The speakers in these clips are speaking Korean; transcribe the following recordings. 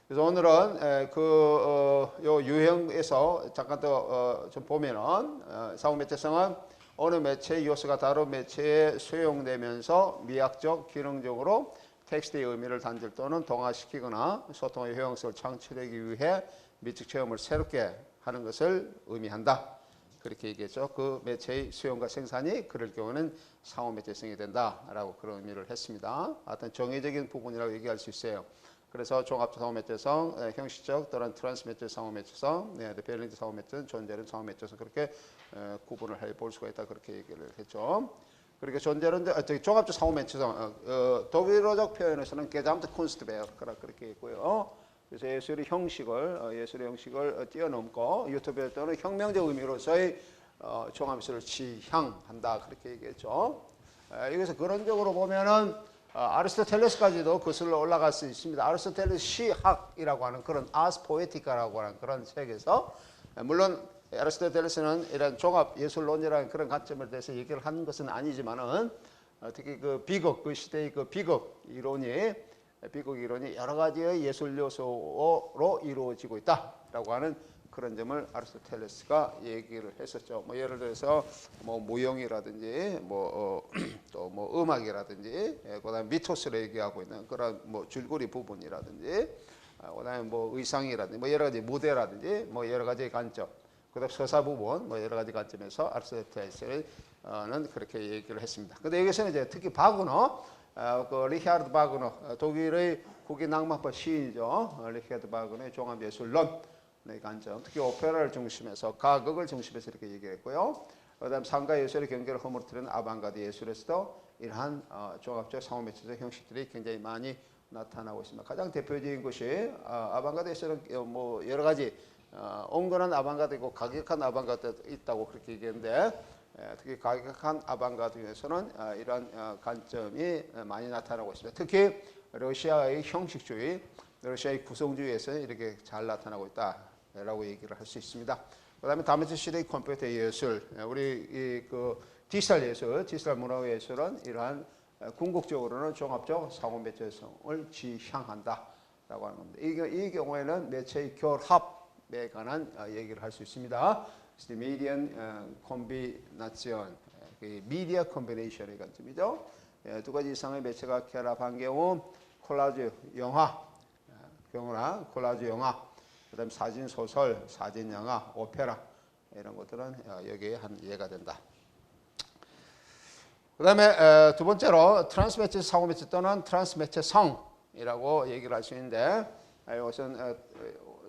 그래서 오늘은 요 유형에서 잠깐 더 좀 보면은 사후 매체성은 어느 매체의 요소가 다른 매체에 수용되면서 미학적, 기능적으로 텍스트의 의미를 단절 또는 동화시키거나 소통의 효용성을 창출하기 위해 미적 체험을 새롭게 하는 것을 의미한다. 그렇게 얘기했죠. 그 매체의 수용과 생산이 그럴 경우는 상호 매체성이 된다라고 그런 의미를 했습니다. 어떤 정의적인 부분이라고 얘기할 수 있어요. 그래서 종합적 상호 매체성, 형식적 또는 트랜스매체 상호 매체성, 밸런스 상호 매체성, 존재론 상호 매체성 그렇게 구분을 해볼 수가 있다 그렇게 얘기를 했죠. 그러니까 존재론 종합적 상호 매체성 독일어적 표현에서는 게잠트 쿤스트베어 그렇게 있고요. 그래서 예술의 형식을 뛰어넘고 유튜브에 또는 혁명적 의미로서의 종합미술을 지향한다 그렇게 얘기했죠. 여기서 그런적으로 보면은 아리스토텔레스까지도 거슬러 올라갈 수 있습니다. 아리스토텔레스 시학이라고 하는 그런 아스 포에티카라고 하는 그런 책에서 물론 아리스토텔레스는 이런 종합 예술론이라는 그런 관점에 대해서 얘기를 한 것은 아니지만은 특히 그 비극 그 시대의 그 비극 이론이 여러 가지의 예술 요소로 이루어지고 있다라고 하는 그런 점을 아리스토텔레스가 얘기를 했었죠. 뭐 예를 들어서 뭐 무용이라든지 또 뭐 음악이라든지 그다음에 미토스를 얘기하고 있는 그런 뭐 줄거리 부분이라든지 그다음에 뭐 의상이라든지 뭐 여러 가지 무대라든지 뭐 여러 가지 관점 그다음 서사 부분 뭐 여러 가지 관점에서 아리스토텔레스는 그렇게 얘기를 했습니다. 근데 여기서는 이제 특히 바그너 그 리히아르드 바그너 독일의 국인 낭만파 시인이죠. 리히아르드 바그너의 종합예술론 관점, 특히 오페라를 중심해서 가극을 중심해서 이렇게 얘기했고요. 그다음 상가 예술의 경계를 허물뜨리는 아방가드 예술에서도 이러한 종합적 상호 매체적 형식들이 굉장히 많이 나타나고 있습니다. 가장 대표적인 것이 아방가드 예술은 뭐 여러 가지 온건한 아방가드이고 가격한 아방가드 있다고 그렇게 얘기했는데 특히 가격한 아방가드에서는 이러한 관점이 많이 나타나고 있습니다. 특히 러시아의 형식주의, 러시아의 구성주의에서는 이렇게 잘 나타나고 있다라고 얘기를 할 수 있습니다. 그다음에 다메트 시대의 컴퓨터 예술, 우리 그 디지털 예술, 디지털 문화 예술은 이러한 궁극적으로는 종합적 상호 매체성을 지향한다라고 하는 겁니다. 이 경우에는 매체의 결합에 관한 얘기를 할 수 있습니다. median combination, 미디어 컴비네이션의 관점이죠. 두 가지 이상의 매체가 결합한 경우 콜라주 영화, 콜라주 영화, 그다음 사진 소설, 사진 영화, 오페라 이런 것들은 여기에 한 예가 된다. 그다음에 두 번째로 트랜스매체 상호 매체 또는 트랜스매체 성이라고 얘기를 할 수 있는데 이것은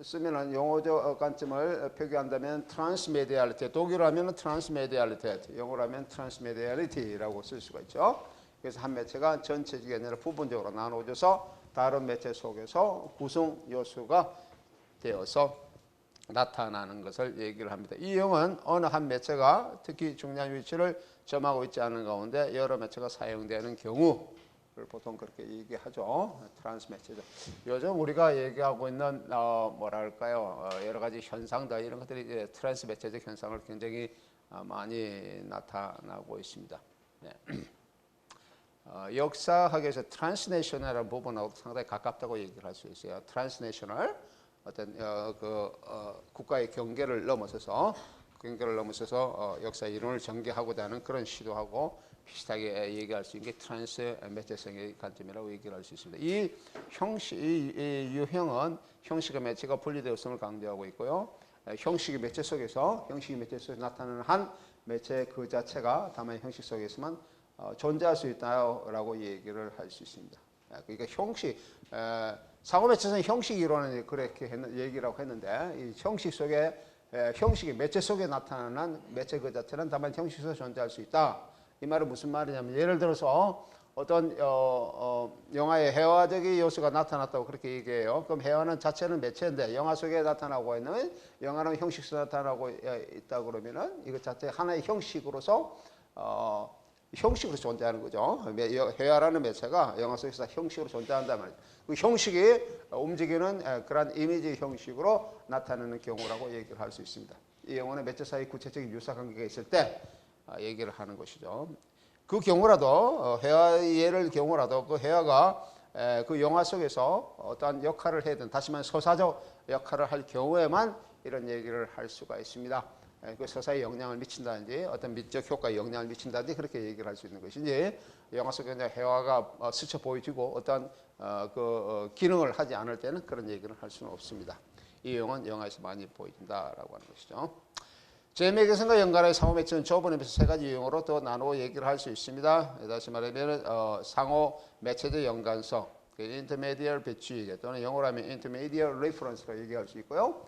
쓰면은 용어적 관점을 표기한다면 트랜스메디얼리티, 독일어 하면 트랜스메디얼리티, 영어로 하면 트랜스메디얼리티라고 쓸 수가 있죠. 그래서 한 매체가 전체적이 아니라 부분적으로 나눠져서 다른 매체 속에서 구성 요소가 되어서 나타나는 것을 얘기를 합니다. 이 용어는 어느 한 매체가 특히 중요한 위치를 점하고 있지 않은 가운데 여러 매체가 사용되는 경우를 보통 그렇게 얘기하죠. 트랜스매체죠. 요즘 우리가 얘기하고 있는 뭐랄까요, 여러 가지 현상들 이런 것들이 이제 트랜스매체적 현상을 굉장히 많이 나타나고 있습니다. 네. 역사학에서 트랜스내셔널이라는 부분하고 상당히 가깝다고 얘기를 할 수 있어요. 트랜스내셔널 어떤 국가의 경계를 넘어서서 역사 이론을 전개하고자 하는 그런 시도하고 비슷하게 얘기할 수 있는 게 트랜스 매체성의 관점이라고 얘기를 할 수 있습니다. 이 유형은 형식과 매체가 분리되었음을 강조하고 있고요. 형식의 매체 속에서 나타나는 한 매체 그 자체가 다만 형식 속에서만 존재할 수 있다라고 얘기를 할 수 있습니다. 그러니까 형식, 상호 매체성 형식 이론은 그렇게 얘기라고 했는데 이 형식 속에 형식이 매체 속에 나타나는 매체 그 자체는 다만 형식 속에 존재할 수 있다. 이 말은 무슨 말이냐면 예를 들어서 어떤 영화의 회화적인 요소가 나타났다고 그렇게 얘기해요. 그럼 회화는 자체는 매체인데 영화 속에 나타나고 있는 영화는 형식 속에 나타나고 있다 그러면은 이것 자체 하나의 형식으로서 존재하는 거죠. 회화라는 매체가 영화 속에서 형식으로 존재한단 말이죠. 그 형식이 움직이는 그런 이미지 형식으로 나타나는 경우라고 얘기를 할 수 있습니다. 이 경우는 매체 사이 구체적인 유사 관계가 있을 때 얘기를 하는 것이죠. 그 경우라도 회화 예를 경우라도 그 회화가 그 영화 속에서 어떠한 역할을 해야 된다. 다시 말해 서사적 역할을 할 경우에만 이런 얘기를 할 수가 있습니다. 그 서사에 영향을 미친다든지 어떤 미적 효과에 영향을 미친다든지 그렇게 얘기를 할 수 있는 것이지 영화 속에 해화가 스쳐 보여지고 어떤 기능을 하지 않을 때는 그런 얘기를 할 수는 없습니다. 이 유형은 영화에서 많이 보인다라고 하는 것이죠. 제-매개선과 연관의 상호 매체는 좁은 의미에서 세 가지 유형으로 또 나누어 얘기를 할 수 있습니다. 다시 말하면 상호 매체적 연관성, intermediate 배치 또는 영어로 하면 intermediate reference로 얘기할 수 있고요.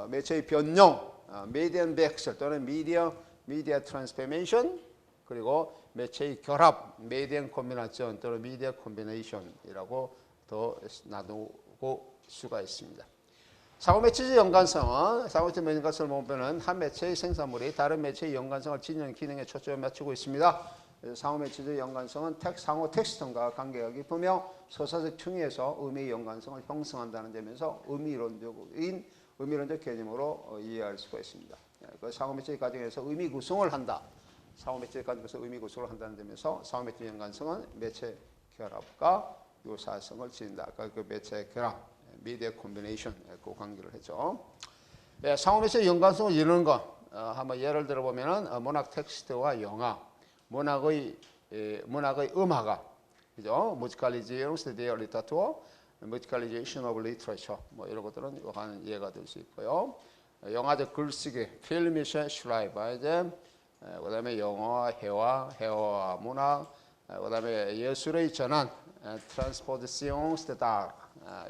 매체의 변형, medium vexel 또는 media transformation, 그리고 매체의 결합, medium combination 또는 media combination이라고 더 나누고 수가 있습니다. 상호매체적 연관성은 상호매체적 연관성을 보면 한 매체의 생산물이 다른 매체의 연관성을 지니는 기능에 초점을 맞추고 있습니다. 상호매체적 연관성은 상호 텍스트와 관계가 깊으며 서사적 층위에서 의미의 연관성을 형성한다는 점에서 의미론적 개념으로 이해할 수가 있습니다. 그 상호매체의 과정에서 의미 구성을 한다. 상호매체의 과정에서 의미 구성을 한다는 점에서 상호매체적 연관성은 매체 결합과 유사성을 지닌다. 그 매체 결합, 미디어 콤비네이션 그 관계를 했죠. 상호매체의 연관성을 이루는 것 한번 예를 들어보면은 문학 텍스트와 영화, 문학의 음화가, 그죠? musicalization de literature, musicalization of literature 뭐 이런 것들은 한 예가 될 수 있고요. 영화적 글쓰기, 필미션 슈라이바이제, 그다음에 영화, 해와 문학, 그다음에 예술의 전환, 트랜스포지시옹 스타르.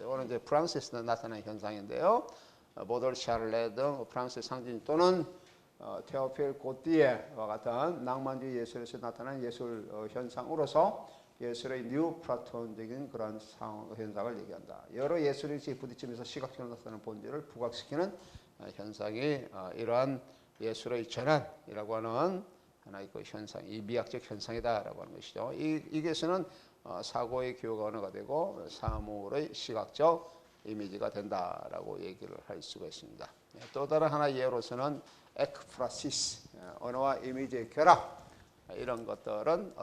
이거는 이제 프랑스에서 나타나는 현상인데요. 보돌 샤를레 등 프랑스의 상징 또는 테오필 고띠에와 같은 낭만주의 예술에서 나타나는 예술 현상으로서 예술의 뉴 플라톤적인 그런 현상을 얘기한다. 여러 예술이 부딪히면서 시각적으로 나타나는 본질을 부각시키는 현상이 이러한 예술의 전환이라고 하는 하나의 그 현상, 이 미학적 현상이다라고 하는 것이죠. 이것은 사고의 기호가 언어가 되고 사물의 시각적 이미지가 된다라고 얘기를 할 수가 있습니다. 또 다른 하나의 예로서는 에크프라시스, 언어와 이미지의 결합, 이런 것들은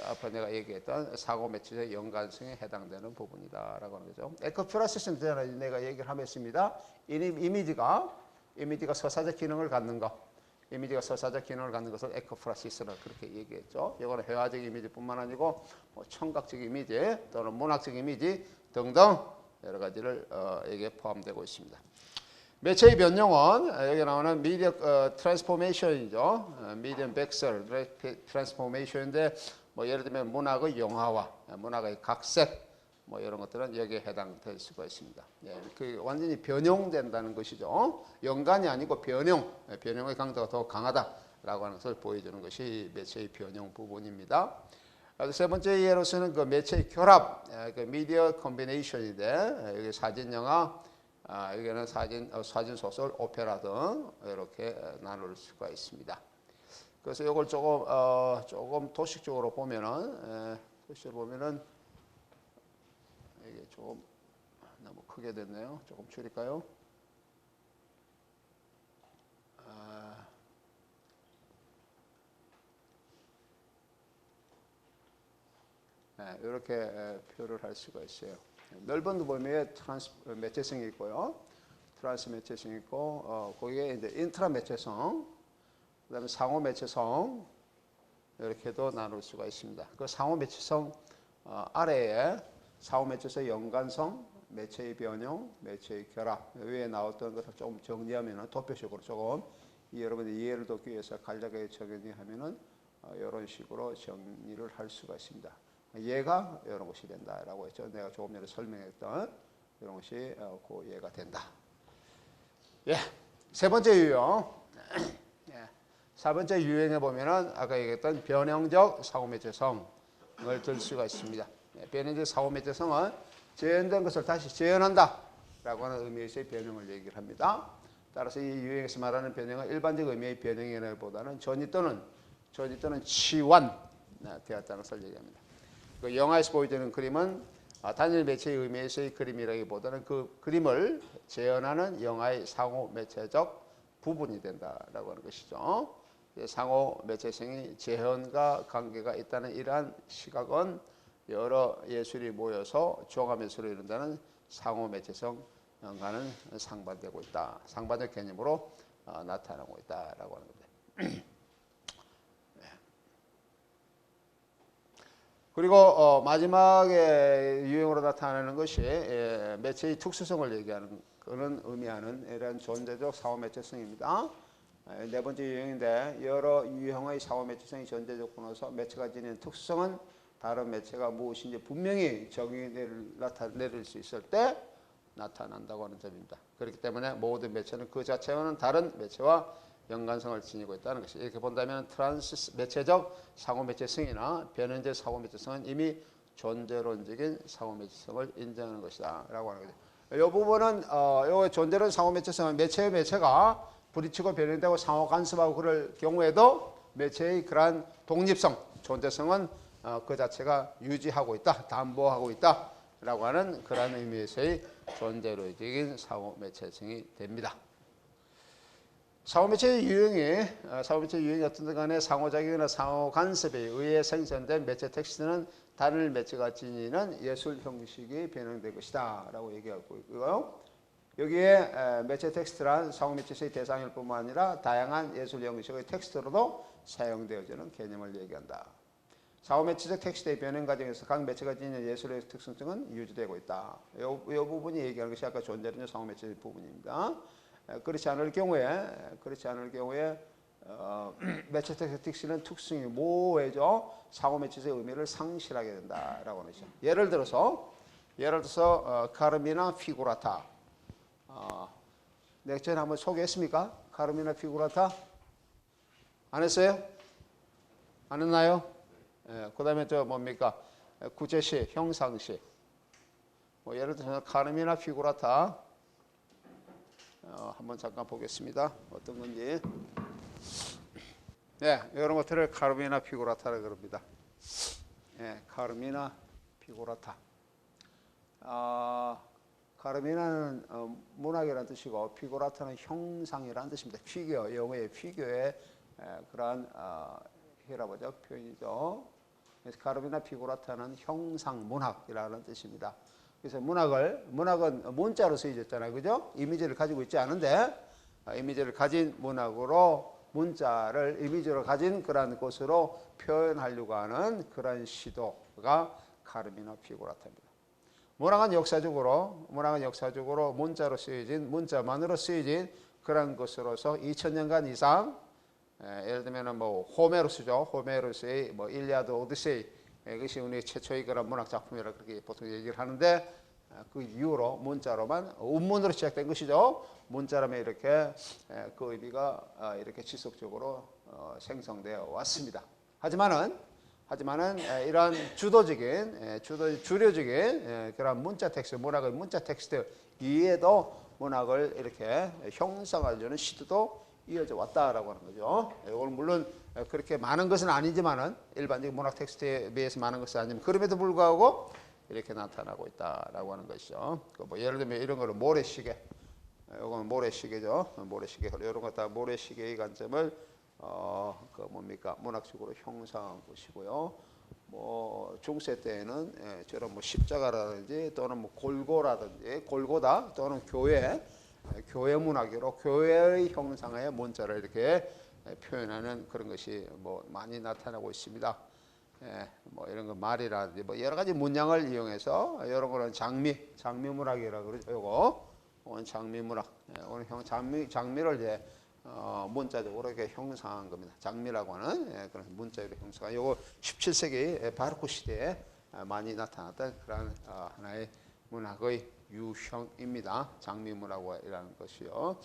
앞에 내가 얘기했던 사고 매체적 연관성에 해당되는 부분이다라고 하는 거죠. 에크프라시스는 내가 얘기를 하겠습니다. 이미지가 서사적 기능을 갖는 것. 이미지가 서사적 기능을 갖는 것을 에크프라시스라 그렇게 얘기했죠. 이거는 회화적 이미지뿐만 아니고 청각적 이미지 또는 문학적 이미지 등등 여러 가지를 여기에 포함되고 있습니다. 매체의 변형은 여기 나오는 미디어 트랜스포메이션이죠. 미디엄 벡셀 트랜스포메이션인데 뭐 예를 들면 문학의 영화화, 문학의 각색 뭐 이런 것들은 여기에 해당될 수가 있습니다. 그 완전히 변형된다는 것이죠. 연관이 아니고 변형의 강도가 더 강하다라고 하는 것을 보여주는 것이 매체의 변형 부분입니다. 세 번째 예로서는 그 매체의 결합, 그 미디어 콤비네이션인데 여기 사진, 영화, 여기는 사진 소설, 오페라 등 이렇게 나눌 수가 있습니다. 그래서 이걸 조금 도식적으로 보면은 이게 조금 너무 크게 됐네요. 조금 줄일까요? 이렇게 표를 할 수가 있어요. 넓은 범위에 매체성이 있고요. 트랜스 매체성이 있고 거기에 이제 인트라 매체성, 그다음에 상호 매체성 이렇게도 나눌 수가 있습니다. 그 상호 매체성 아래에 상호 매체성 연관성, 매체의 변형, 매체의 결합 위에 나왔던 것을 조금 정리하면은 도표식으로 조금 여러분들 이해를 돕기 위해서 간략하게 정리하면은 이런 식으로 정리를 할 수가 있습니다. 얘가 이런 것이 된다라고 했죠. 내가 조금 전에 설명했던 이런 것이 그 얘가 된다. 세 번째 유형. 세 번째 유형에 보면은 아까 얘기했던 변형적 상호매체성을 들 수가 있습니다. 변형적 상호매체성은 재현된 것을 다시 재현한다라고 하는 의미에서의 변형을 얘기를 합니다. 따라서 이 유형에서 말하는 변형은 일반적 의미의 변형이라기보다는 전이 또는 치환되었다는 것을 얘기합니다. 그 영화에서 보여주는 그림은 단일 매체의 의미에서의 그림이라기보다는 그 그림을 재현하는 영화의 상호 매체적 부분이 된다라고 하는 것이죠. 상호 매체성이 재현과 관계가 있다는 이러한 시각은 여러 예술이 모여서 종합예술을 이룬다는 상호 매체성과는 상반되고 있다. 상반된 개념으로 나타나고 있다라고 하는 겁니다. 그리고 마지막에 유형으로 나타나는 것이 매체의 특수성을 얘기하는 그는 의미하는 이런 존재적 상호 매체성입니다. 네 번째 유형인데 여러 유형의 상호 매체성이 존재적으로서 매체가 지닌 특수성은 다른 매체가 무엇인지 분명히 정의 내릴 수 있을 때 나타난다고 하는 점입니다. 그렇기 때문에 모든 매체는 그 자체와는 다른 매체와 연관성을 지니고 있다는 것이 이렇게 본다면 트랜스 매체적 상호 매체성이나 변현재 상호 매체성은 이미 존재론적인 상호 매체성을 인정하는 것이다 라고 하는 거죠. 이 부분은 요 존재론 상호 매체성은 매체의 매체가 부딪히고 변형되고 상호 간섭하고 그럴 경우에도 매체의 그러한 독립성, 존재성은 그 자체가 유지하고 있다, 담보하고 있다 라고 하는 그러한 의미에서의 존재론적인 상호 매체성이 됩니다. 상호매체의 유형이 어떤 간에 상호작용이나 상호간섭에 의해 생성된 매체 텍스트는 다른 매체가 지니는 예술 형식이 변형될 것이다 라고 얘기하고 있고요. 여기에 매체 텍스트란 상호매체의 대상일 뿐만 아니라 다양한 예술 형식의 텍스트로도 사용되어지는 개념을 얘기한다. 상호매체적 텍스트의 변형 과정에서 각 매체가 지니는 예술의 특성은 유지되고 있다. 이 부분이 얘기하는 것이 아까 존재론적 상호매체의 부분입니다. 그렇지 않을 경우에 매체 텍스트는 특성이 모호해져 상호 매체의 의미를 상실하게 된다라고 하는 것이죠. 예를 들어서 카르미나 피구라타. 내가 전에 한번 소개했습니까? 카르미나 피구라타 안 했어요? 안 했나요? 그다음에 저 뭡니까? 구제시, 형상시. 예를 들어서 카르미나 피구라타. 한번 잠깐 보겠습니다. 어떤 건지. 네, 이런 것들을 카르미나 피구라타라고 그럽니다. 네, 카르미나 피구라타. 카르미나는 문학이라는 뜻이고 피구라타는 형상이라는 뜻입니다. 피규어, 영어의 피규어의 그러한 히라보죠 표현이죠. 그래서 카르미나 피구라타는 형상 문학이라는 뜻입니다. 그래서 문학은 문자로 쓰여졌잖아요. 그죠? 이미지를 가지고 있지 않은데, 이미지를 가진 문학으로 문자를 이미지로 가진 그러한 것으로 표현하려고 하는 그런 시도가 카르미나 피구라타입니다. 문학은 역사적으로 문자로 쓰여진, 문자만으로 쓰여진 그런 것으로서 2000년간 이상, 예를 들면 뭐 호메로스죠. 호메로스의 뭐 일리아드 오디세이. 이것이 우리 최초의 그런 문학 작품이라고 그렇게 보통 얘기를 하는데 그 이후로 문자로만 운문으로 시작된 것이죠. 문자라면 이렇게 그 의미가 이렇게 지속적으로 생성되어 왔습니다. 하지만은 이러한 주류적인 그런 문자 텍스트, 문학의 문자 텍스트 이외에도 문학을 이렇게 형성하려는 시도도 이어져 왔다라고 하는 거죠. 이걸 물론 그렇게 많은 것은 아니지만은 일반적인 문학 텍스트에 비해서 많은 것은 아니지만 그럼에도 불구하고 이렇게 나타나고 있다라고 하는 것이죠. 뭐 예를 들면 이런 거는 모래시계, 이건 모래시계죠. 모래시계 이런 것 다 모래시계의 관점을 그 뭡니까 문학적으로 형성한 것이고요. 뭐 중세 때에는 저런 뭐 십자가라든지 또는 뭐 골고다 또는 교회 문학으로 교회의 형상의 문자를 이렇게 표현하는 그런 것이 뭐 많이 나타나고 있습니다. 뭐 이런 거 말이라든지 뭐 여러 가지 문양을 이용해서 이런 거는 장미 문학이라고 그러죠. 이거는 장미 문학. 오늘 장미를 이제 문자적으로 이렇게 형상한 겁니다. 장미라고 하는 그런 문자로 형상한. 이거 17세기 바로크 시대에 많이 나타났던 그런 하나의 문학의 유형입니다. 장미 문학이라는 것이요.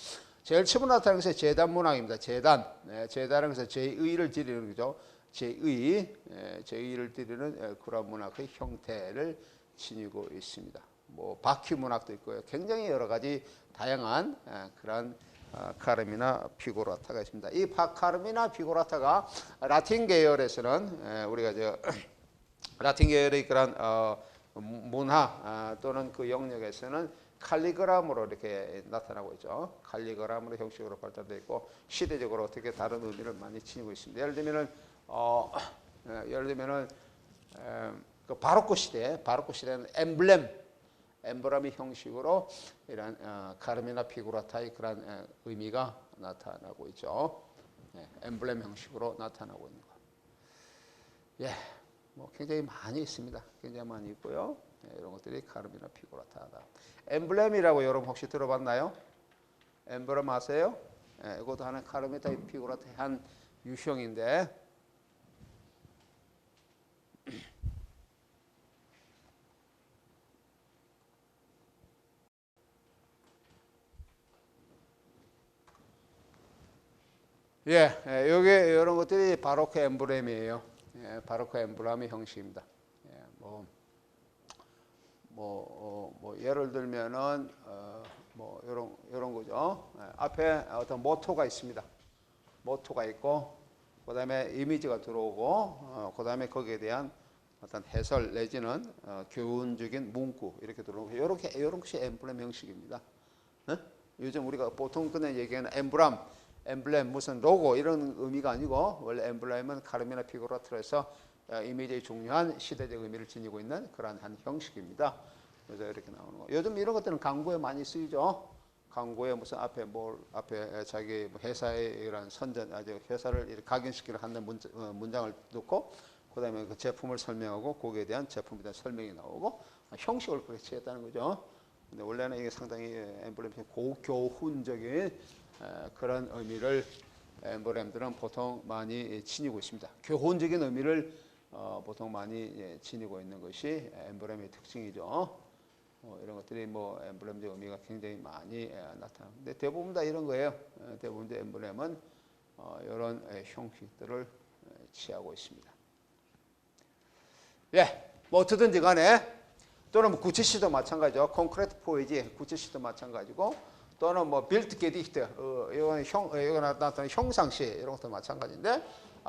제일 처음 나타나는 것이 제단 문학입니다. 제단은 것은 제의를 드리는 거죠. 제의를 드리는 그런 문학의 형태를 지니고 있습니다. 뭐 바퀴 문학도 있고요. 굉장히 여러 가지 다양한 그런 카르미나 피구라타가 있습니다. 이 카르미나 피구라타가 라틴 계열에서는 우리가 라틴 계열의 그런 문화 또는 그 영역에서는 칼리그람으로 이렇게 나타나고 있죠. 칼리그람으로 형식으로 발달되어 있고 시대적으로 어떻게 다른 의미를 많이 지니고 있습니다. 예를 들면은 그 바로크 시대는 엠블렘의 형식으로 이런 카르미나 피구라타의 그런 의미가 나타나고 있죠. 예, 엠블렘 형식으로 나타나고 있는 거. 예, 뭐 굉장히 많이 있습니다. 굉장히 많이 있고요. 예, 이런 것들이 카르미나 피구라타다. 엠블렘이라고 여러분 혹시 들어봤나요? 엠블렘 아세요? 예, 이것도 하나의 카르미나 피구라타의 한 유형인데. 예, 요게 이런 것들이 바로크 엠블렘이에요. 예, 바로크 엠블렘의 형식입니다. 예, 뭐 예를 들면은 뭐 이런 거죠. 예, 앞에 어떤 모토가 있습니다. 모토가 있고, 그다음에 이미지가 들어오고, 그다음에 거기에 대한 어떤 해설 내지는 교훈적인 문구 이렇게 들어오고, 이런 것이 엠블렘 형식입니다. 예? 요즘 우리가 보통 그냥 얘기하는 엠블렘 무슨 로고 이런 의미가 아니고, 원래 엠블렘은 카르미나 피구라타에서 이미지의 중요한 시대적 의미를 지니고 있는 그러한 한 형식입니다. 그래서 이렇게 나오는 거. 요즘 이런 것들은 광고에 많이 쓰이죠. 광고에 무슨 앞에 자기 회사의 이런 선전, 아주 회사를 이렇게 각인시키려 하는 문장을 넣고, 그다음에 그 제품을 설명하고 거기에 대한 제품에 대한 설명이 나오고, 형식을 그렇게 취했다는 거죠. 근데 원래는 이게 상당히 엠블렘이 고교훈적인 그런 의미를 엠블렘들은 보통 많이 지니고 있습니다. 교훈적인 의미를 보통 많이 지니고 있는 것이 엠블렘의 특징이죠. 이런 것들이 뭐 엠블렘적 의미가 굉장히 많이 나타납니다. 대부분 다 이런 거예요. 대부분 엠블렘은 이런 형식들을 취하고 있습니다. 예, 뭐 어떻든지 간에, 또는 뭐 구체시도 마찬가지죠. 콘크리트 포이지, 구체시도 마찬가지고, 또는 뭐 빌트 게디히트, 이거 나타나는 형상시, 이런 것도 마찬가지인데,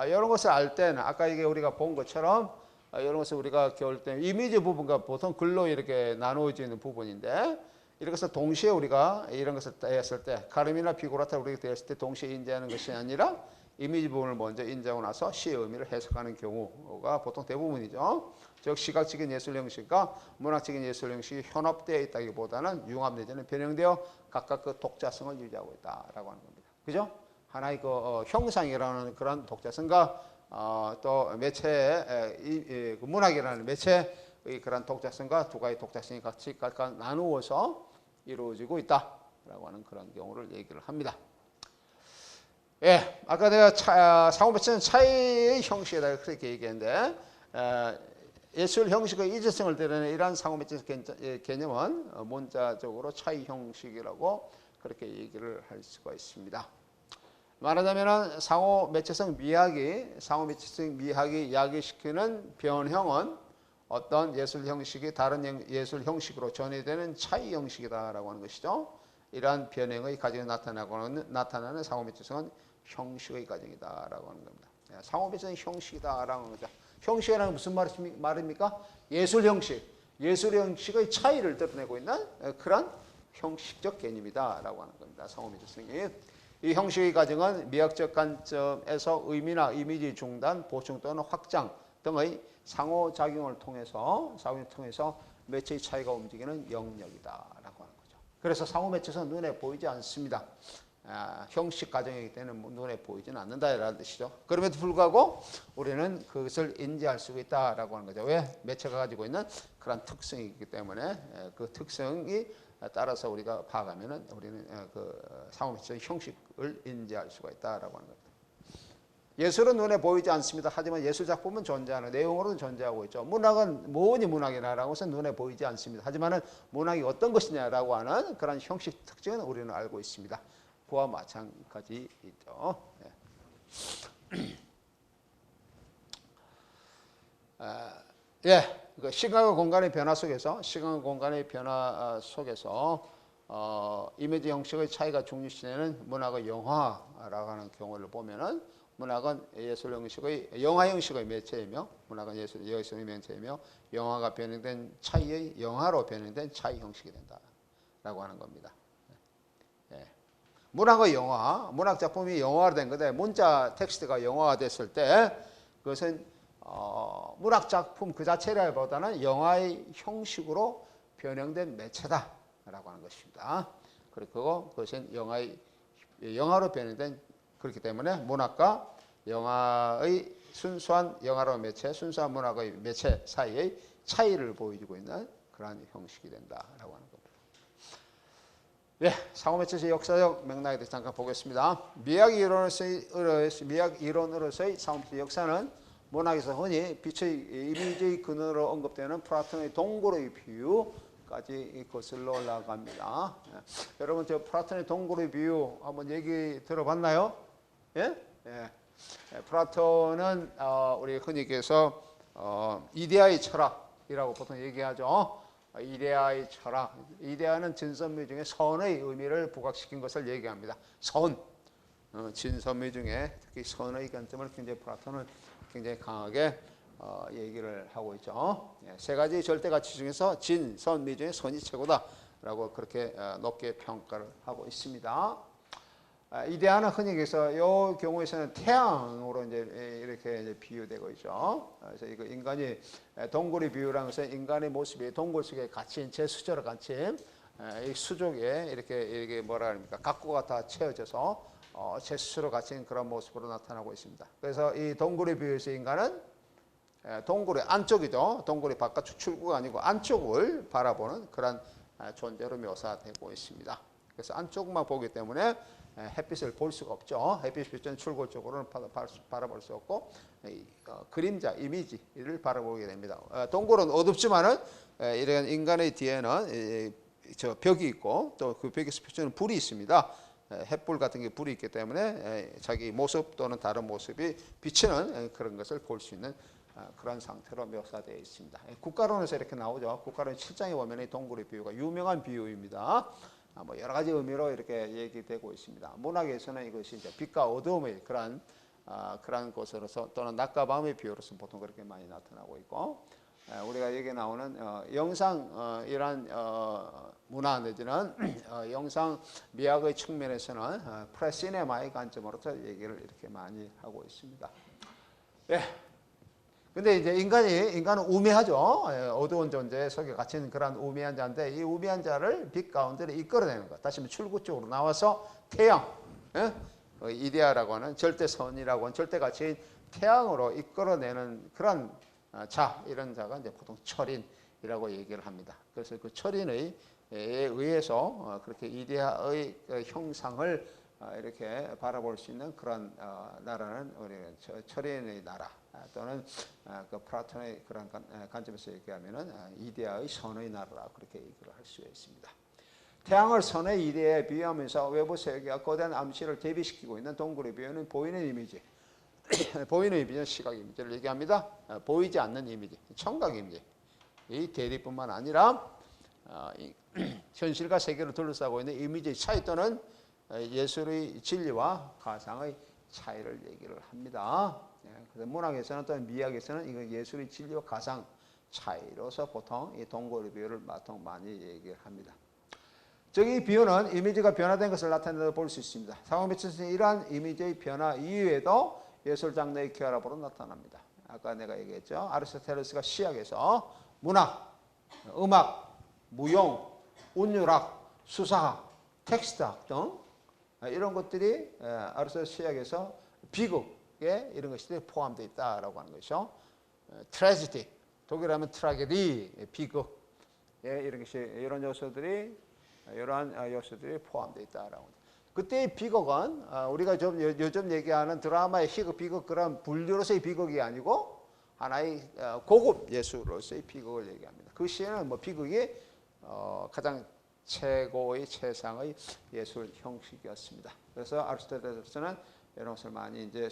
이런 것을 알 때는 아까 이게 우리가 본 것처럼 이런 것을 우리가 겨울 때 이미지 부분과 보통 글로 이렇게 나누어지는 부분인데, 이런 것을 동시에 우리가 이런 것을 했을 때, 카르미나 피구라타 우리가 되었을 때 동시에 인지하는 것이 아니라 이미지 부분을 먼저 인지하고 나서 시의 의미를 해석하는 경우가 보통 대부분이죠. 즉 시각적인 예술 형식과 문학적인 예술 형식이 혼합되어 있다기보다는 융합 내지는 변형되어 각각 그 독자성을 유지하고 있다라고 하는 겁니다. 그죠? 하나의 그 형상이라는 그런 독자성과 또 매체의 문학이라는 매체의 그런 독자성과 두 가지 독자성이 같이 각각 나누어서 이루어지고 있다라고 하는 그런 경우를 얘기를 합니다. 예, 아까 내가 상호배치는 차이의 형식이다 그렇게 얘기했는데, 예술 형식의 이질성을 드러내는 이러한 상호배치 개념은 문자적으로 차이 형식이라고 그렇게 얘기를 할 수가 있습니다. 말하자면 상호 매체성 미학이 야기시키는 변형은 어떤 예술 형식이 다른 예술 형식으로 전이되는 차이 형식이다라고 하는 것이죠. 이러한 변형의 과정이 나타나는 상호 매체성은 형식의 과정이다라고 하는 겁니다. 상호 매체성이 형식이다라고 하는 거죠. 형식이라는 무슨 말입니까? 예술 형식의 차이를 드러내고 있는 그런 형식적 개념이다라고 하는 겁니다. 상호 매체성이. 이 형식의 과정은 미학적 관점에서 의미나 이미지 중단, 보충 또는 확장 등의 상호작용을 통해서 매체의 차이가 움직이는 영역이다라고 하는 거죠. 그래서 상호 매체성은 눈에 보이지 않습니다. 형식 과정이기 때문에 눈에 보이지는 않는다라는 뜻이죠. 그럼에도 불구하고 우리는 그것을 인지할 수 있다라고 하는 거죠. 왜? 매체가 가지고 있는 그런 특성이 있기 때문에 그 특성이 따라서 우리가 봐가면은 우리는 그 상호매체의 형식을 인지할 수가 있다라고 하는 겁니다. 예술은 눈에 보이지 않습니다. 하지만 예술 작품은 존재하는, 내용으로는 존재하고 있죠. 문학은 뭐니 문학이라고 해서 눈에 보이지 않습니다. 하지만은 문학이 어떤 것이냐라고 하는 그런 형식 특징은 우리는 알고 있습니다. 그와 마찬가지이죠. 예, 그 시간과 공간의 변화 속에서 이미지 형식의 차이가 중요시되는 문학의 영화라고 하는 경우를 보면은, 문학은 예술 형식의 영화 형식의 매체이며, 문학은 예술 형식의 매체이며, 영화로 변형된 차이 형식이 된다라고 하는 겁니다. 예. 문학의 문학 작품이 영화화 된 건데, 문자 텍스트가 영화화 됐을 때 그것은 문학 작품 그 자체라기보다는 영화의 형식으로 변형된 매체다라고 하는 것입니다. 그리고 그것은 영화로 변형된 그렇기 때문에 문학과 영화의 순수한 영화로 매체, 순수한 문학의 매체 사이의 차이를 보여주고 있는 그러한 형식이 된다라고 하는 겁니다. 예, 사고매체의 역사적 맥락에 대해서 잠깐 보겠습니다. 미학 이론으로서의 사고매체 역사는 문학에서 흔히 빛의 이미지의 근원으로 언급되는 플라톤의 동굴의 비유까지 거슬러 올라갑니다. 예. 여러분 저 플라톤의 동굴의 비유 한번 얘기 들어봤나요? 예? 예. 플라톤은 우리 흔히 얘기해서 이데아의 철학이라고 보통 얘기하죠. 이데아의 철학. 이데아는 진선미 중에 선의 의미를 부각시킨 것을 얘기합니다. 선. 진선미 중에 특히 선의 관점을 굉장히 플라톤은 굉장히 강하게 얘기를 하고 있죠. 세 가지 절대 가치 중에서 진, 선, 미 중에 선이 최고다라고 그렇게 높게 평가를 하고 있습니다. 이데아는 흔히 얘기해서 이 경우에서는 태양으로 이제 이렇게 비유되고 있죠. 그래서 이거 인간이 동굴의 비유라는 것은 인간의 모습이 동굴 속에 갇힌 제수처럼 갇힌 이 수족에 이렇게 뭐라 합니까? 각고가 다 채워져서 제수처럼 갇힌 그런 모습으로 나타나고 있습니다. 그래서 이 동굴의 비유에서 인간은 동굴의 안쪽이죠. 동굴의 바깥쪽 출구가 아니고 안쪽을 바라보는 그런 존재로 묘사되고 있습니다. 그래서 안쪽만 보기 때문에 햇빛을 볼 수가 없죠. 햇빛이 비치는 출구 쪽으로는 바라볼 수 없고 그림자, 이미지를 바라보게 됩니다. 동굴은 어둡지만은 이런 인간의 뒤에는 저 벽이 있고 또 그 벽에서 비치는 불이 있습니다. 햇불 같은 게 불이 있기 때문에 자기 모습 또는 다른 모습이 비치는 그런 것을 볼 수 있는 그런 상태로 묘사되어 있습니다. 국가론에서 이렇게 나오죠. 국가론 7장에 보면 이 동굴의 비유가 유명한 비유입니다. 뭐 여러 가지 의미로 이렇게 얘기되고 있습니다. 문학에서는 이것이 이제 빛과 어두움의 그런 것으로서 또는 낮과 밤의 비유로서 보통 그렇게 많이 나타나고 있고, 우리가 여기 나오는 영상이란 문화 내지는 영상 미학의 측면에서는 프레시네마의 관점으로서 얘기를 이렇게 많이 하고 있습니다. 예. 근데 이제 인간은 우매하죠. 어두운 존재 속에 갇힌 그런 우매한 자인데 이 우매한 자를 빛 가운데로 이끌어내는 것. 다시 한번 출구 쪽으로 나와서 태양, 이데아라고 하는 절대선이라고 하는 절대가치인 태양으로 이끌어내는 그런 자, 이런 자가 이제 보통 철인이라고 얘기를 합니다. 그래서 그 철인에 의해서 그렇게 이데아의 형상을 이렇게 바라볼 수 있는 그런 나라는 우리 철인의 나라 또는 그 플라톤의 그런 관점에서 얘기하면은 이데아의 선의 나라라 그렇게 얘기를 할 수 있습니다. 태양을 선의 이데아에 비유하면서 외부 세계와 거대한 암시를 대비시키고 있는 동굴의 비유는 보이는 이미지, 보이는 이미지는 시각 이미지를 얘기합니다. 보이지 않는 이미지, 청각 이미지. 이 대립뿐만 아니라 현실과 세계를 둘러싸고 있는 이미지의 차이 또는 예술의 진리와 가상의 차이를 얘기를 합니다. 그래서 문학에서는 또는 미학에서는 이거 예술의 진리와 가상 차이로서 보통 이 동굴의 비유를 보통 많이 얘기를 합니다. 즉 이 비유는 이미지가 변화된 것을 나타낸다고 볼 수 있습니다. 상황 매체에서는 이러한 이미지의 변화 이외에도 예술 장르의 결합으로 나타납니다. 아까 내가 얘기했죠. 아리스토텔레스가 시학에서 문학, 음악, 무용, 운율학, 수사학, 텍스트학 등 이런 것들이 아리스토텔레스 시학에서 비극에 이런 것들이 포함되어 있다라고 하는 것이죠. 트래지디, 독일어 하면 트라게디, 비극, 이런 것이 이런 요소들이 포함되어 있다라고 합니다. 그때의 비극은 우리가 요즘 얘기하는 드라마의 희극, 비극 그런 분류로서의 비극이 아니고 하나의 고급 예술로서의 비극을 얘기합니다. 그 시에는 뭐 비극이 가장 최고의 최상의 예술 형식이었습니다. 그래서 아리스토텔레스는 이런 것을 많이 이제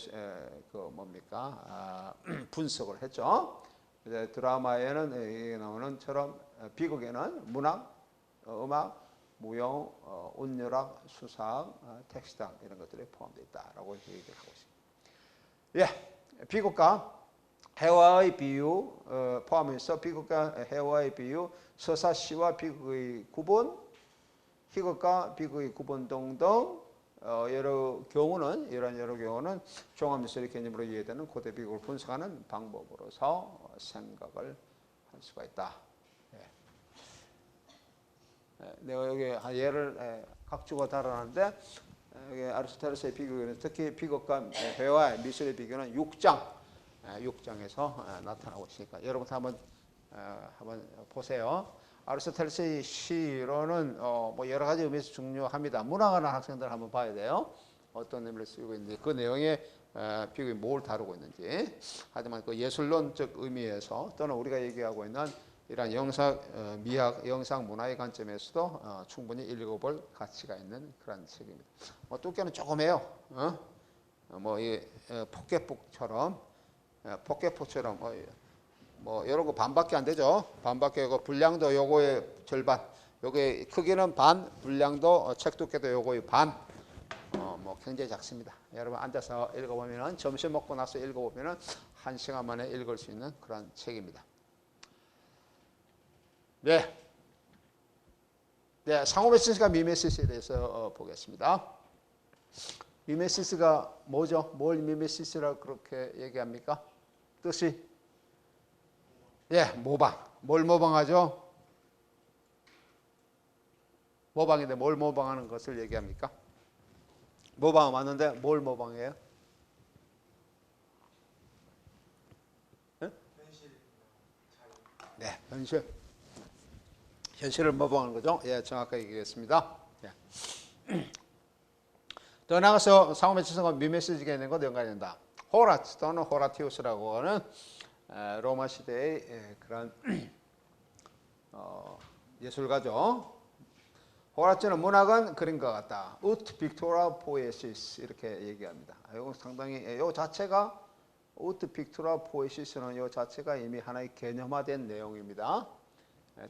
분석을 했죠. 이제 드라마에는 나오는 처럼 비극에는 문학, 음악, 무용, 운율학, 수사학, 텍스트학 이런 것들이 포함되어 있다라고 얘기를 하고 있습니다. 예, 비극과 해와의 비유 포함해서 비극과 해와의 비유, 서사시와 비극의 구분, 희극과 비극의 구분 등등 여러 경우는 종합미술의 개념으로 이해되는 고대 비극을 분석하는 방법으로서 생각을 할 수가 있다. 내가 여기 예를 각주가 달아놨는데 여기 아리스토텔레스의 비극은 특히 비극과 회화의 미술의 비극은 6장에서 나타나고 있으니까 여러분도 한번 보세요. 아리스토텔레스의 시로는 뭐 여러 가지 의미에서 중요합니다. 문학하는 학생들 한번 봐야 돼요. 어떤 의미를 쓰고 있는지, 그 내용의 비극이 뭘 다루고 있는지. 하지만 그 예술론적 의미에서 또는 우리가 얘기하고 있는 이러한 미학, 영상 문화의 관점에서도 충분히 읽어볼 가치가 있는 그런 책입니다. 뭐 두께는 조금 해요. 뭐 이 포켓북처럼 뭐 이런 거 반밖에 안 되죠. 반밖에 그 분량도 요거의 절반. 요게 크기는 반, 분량도 책 두께도 요거의 반. 뭐 굉장히 작습니다. 여러분 앉아서 읽어보면은 점심 먹고 나서 읽어보면은 1시간 만에 읽을 수 있는 그런 책입니다. 네, 상호메시스가 미메시스에 대해서 보겠습니다. 미메시스가 뭐죠? 뭘 미메시스라고 그렇게 얘기합니까? 뜻이? 모방. 뭘 모방하죠? 모방인데 뭘 모방하는 것을 얘기합니까? 모방은 맞는데 뭘 모방해요? 네, 현실을 모방하는 거죠. 정확하게 얘기했습니다. 더 나가서 상호메시스가 미메시스 개념과 연관이 된다. 호라츠 또는 호라티우스라고 하는 로마 시대의 그런 예술가죠. 호라츠는 문학은 그림과 같다. ut pictura poesis 이렇게 얘기합니다. 이건 상당히 이 자체가 ut pictura poesis는 이 자체가 이미 하나의 개념화된 내용입니다.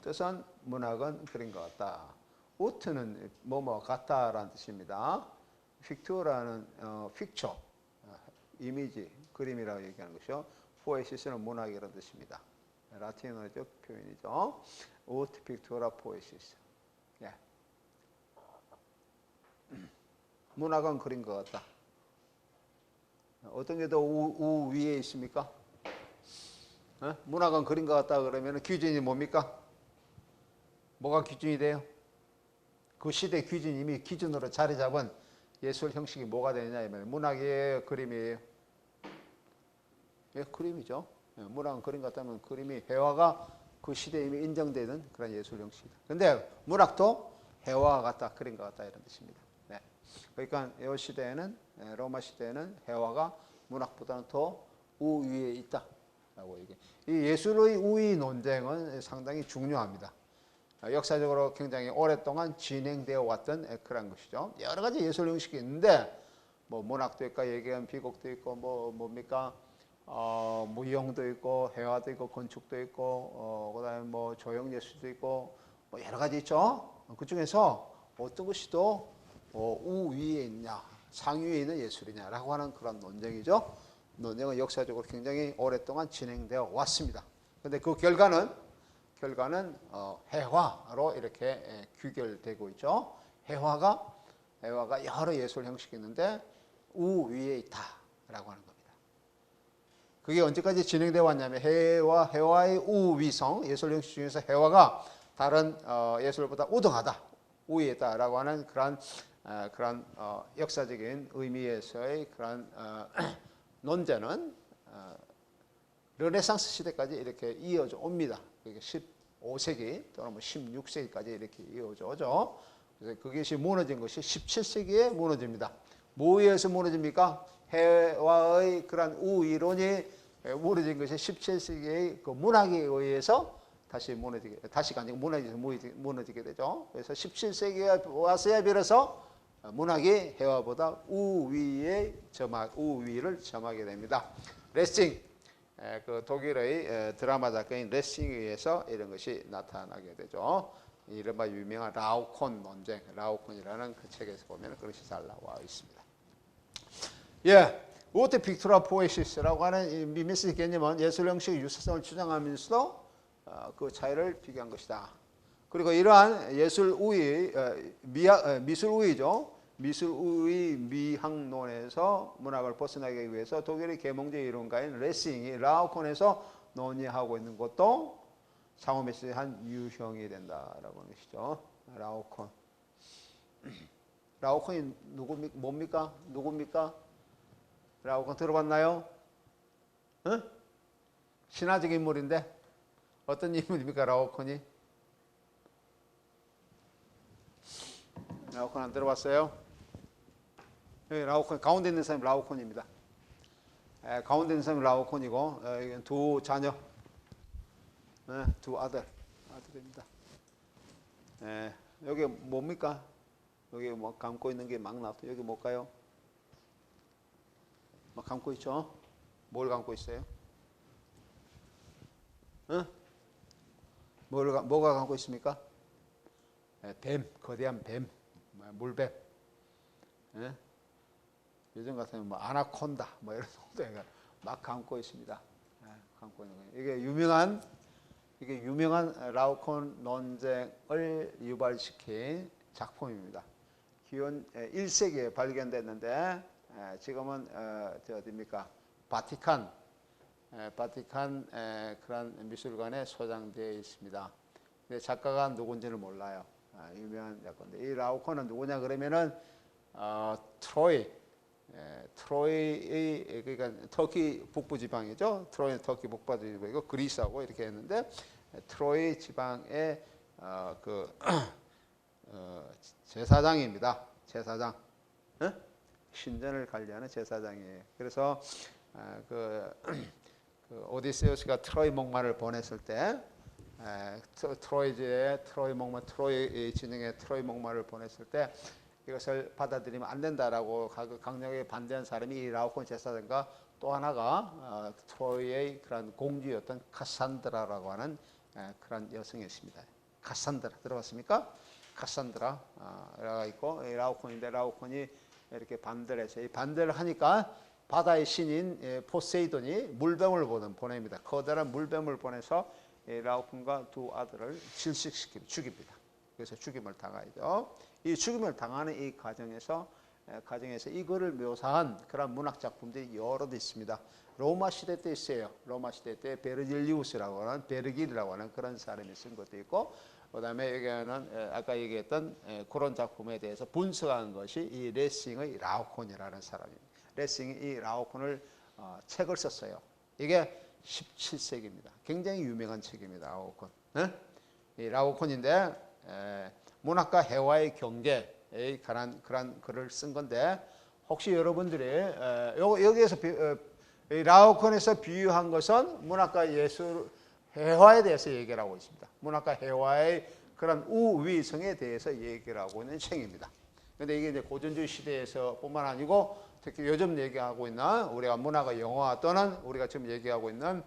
뜻은 문학은 그림과 같다. ut는 뭐뭐 같다라는 뜻입니다. pictura는 picture, 이미지, 그림이라고 얘기하는 것이요. poesis는 문학이라는 뜻입니다. 라틴어적 표현이죠. ut pictura poesis. 문학은 그림과 같다. 어떤 게 더 우 위에 있습니까? 문학은 그림과 같다 그러면 기준이 뭡니까? 뭐가 기준이 돼요? 그 시대 기준이 이미 기준으로 자리 잡은 예술 형식이 뭐가 되느냐면 문학이에요, 그림이에요? 그림이죠. 문학은 그림 같다면 그림이 회화가 그 시대에 이미 인정되는 그런 예술 형식이다. 근데 문학도 회화와 같다, 그림과 같다 이런 뜻입니다. 그러니까 이 시대에는 로마 시대에는 회화가 문학보다는 더 우위에 있다라고 얘기해요. 이 예술의 우위 논쟁은 상당히 중요합니다. 역사적으로 굉장히 오랫동안 진행되어 왔던 그런 것이죠. 여러 가지 예술 형식이 있는데 뭐 문학도 있고 얘기한 비곡도 있고 뭐 뭡니까 무용도 있고 회화도 있고 건축도 있고 그다음에 뭐 조형 예술도 있고 뭐 여러 가지 있죠. 그 중에서 어떤 것이 더 우위에 있냐, 상위에 있는 예술이냐라고 하는 그런 논쟁이죠. 논쟁은 역사적으로 굉장히 오랫동안 진행되어 왔습니다. 그런데 그 결과는 회화로 이렇게 귀결되고 있죠. 회화가 여러 예술 형식이 있는데 우위에 있다라고 하는 겁니다. 그게 언제까지 진행되어 왔냐면 회화의 우위성, 예술 형식 중에서 회화가 다른 예술보다 우등하다, 우위에 있다라고 하는 그런 역사적인 의미에서의 그런 논쟁은 르네상스 시대까지 이렇게 이어져 옵니다. 그게 15세기 또는 뭐 16세기까지 이렇게 이어져 오죠. 그래서 그것이 무너진 것이 17세기에 무너집니다. 뭐에 의해서 무너집니까? 회화의 그런 우이론이 무너진 것이 17세기의 그 문학에 의해서 다시가 아니고 무너지게 되죠. 그래서 17세기에 와서야 비로소 문학이 회화보다 우위를 점하게 됩니다. 레싱, 그 독일의 드라마 작가인 레싱에 의해서 이런 것이 나타나게 되죠. 이른바 유명한 라오콘 논쟁, 라오콘이라는 그 책에서 보면 그것이 잘 나와 있습니다. 우트 픽투라 포에시스라고 하는 이 미메시스 개념은 예술 형식의 유사성을 주장하면서도 그 차이를 비교한 것이다. 그리고 이러한 예술 우위, 미술 우위죠. 미술의 미학론에서 문학을 벗어나기 위해서 독일의 계몽제 이론가인 레싱이 라오콘에서 논의하고 있는 것도 상호 메시지의 한 유형이 된다라고 하는 것이죠. 라오콘. 라오콘이 뭡니까? 누굽니까? 라오콘 들어봤나요? 응? 신화적 인물인데 어떤 인물입니까? 라오콘이? 라오콘 안 들어봤어요? 여기 라오콘 가운데 있는 사람이 라오콘입니다. 가운데 있는 사람이 라오콘이고 이건 두 자녀, 두 아들입니다. 여기 뭡니까? 여기 뭐 감고 있는 게 막 나왔죠. 여기 뭘까요? 막 감고 있죠? 뭘 감고 있어요? 응? 뭐가 감고 있습니까? 뱀, 거대한 뱀, 물뱀. 요즘 같으면 뭐 아나콘다, 뭐 이런 정도가 막 감고 있습니다. 감고 있는 거예요. 이게 유명한 라오콘 논쟁을 유발시킨 작품입니다. 기원 1세기에 발견됐는데 지금은 어디입니까? 바티칸 그런 미술관에 소장되어 있습니다. 근데 작가가 누군지는 몰라요. 유명한 작가인데 이 라오콘은 누구냐 그러면은 트로이의 그러니까 터키 북부 지방이죠. 트로이는 터키 북부 지방이고 그리스하고 이렇게 했는데 트로이 지방의 제사장입니다. 제사장. 신전을 관리하는 제사장이에요. 그래서 오디세우스가 트로이 목마를 보냈을 때 트로이 진영에 트로이 목마를 보냈을 때 이것을 받아들이면 안 된다라고 강력하게 반대한 사람이 이 라오콘 제사장과 또 하나가 트로이의 그런 공주였던 카산드라라고 하는 그런 여성이었습니다. 카산드라 들어봤습니까? 카산드라가 있고 라오콘인데 라오콘이 이렇게 반대를 해서 이 반대를 하니까 바다의 신인 포세이돈이 물뱀을 보냅니다. 커다란 물뱀을 보내서 라오콘과 두 아들을 질식시키고 죽입니다. 그래서 죽임을 당하죠. 이 죽임을 당하는 이 과정에서 이거를 묘사한 그런 문학 작품들이 여러 개 있습니다. 로마 시대 때 있어요. 로마 시대 때 베르질리우스라고 하는 베르길이라고 하는 그런 사람이 쓴 것도 있고, 그다음에 여기는 아까 얘기했던 그런 작품에 대해서 분석한 것이 이 레싱의 라오콘이라는 사람입니다. 레싱이 이 라오콘을 책을 썼어요. 이게 17세기입니다. 굉장히 유명한 책입니다. 라오콘. 이 라오콘인데 문학과 해와의 경계에 관한 그런 글을 쓴 건데 혹시 여러분들이 여기에서 라오콘에서 비유한 것은 문학과 예술 해화에 대해서 얘기를 하고 있습니다. 문학과 해화의 그런 우위성에 대해서 얘기를 하고 있는 책입니다. 그런데 이게 이제 고전주의 시대에서뿐만 아니고 특히 요즘 얘기하고 있는 우리가 문학과 영화 또는 우리가 지금 얘기하고 있는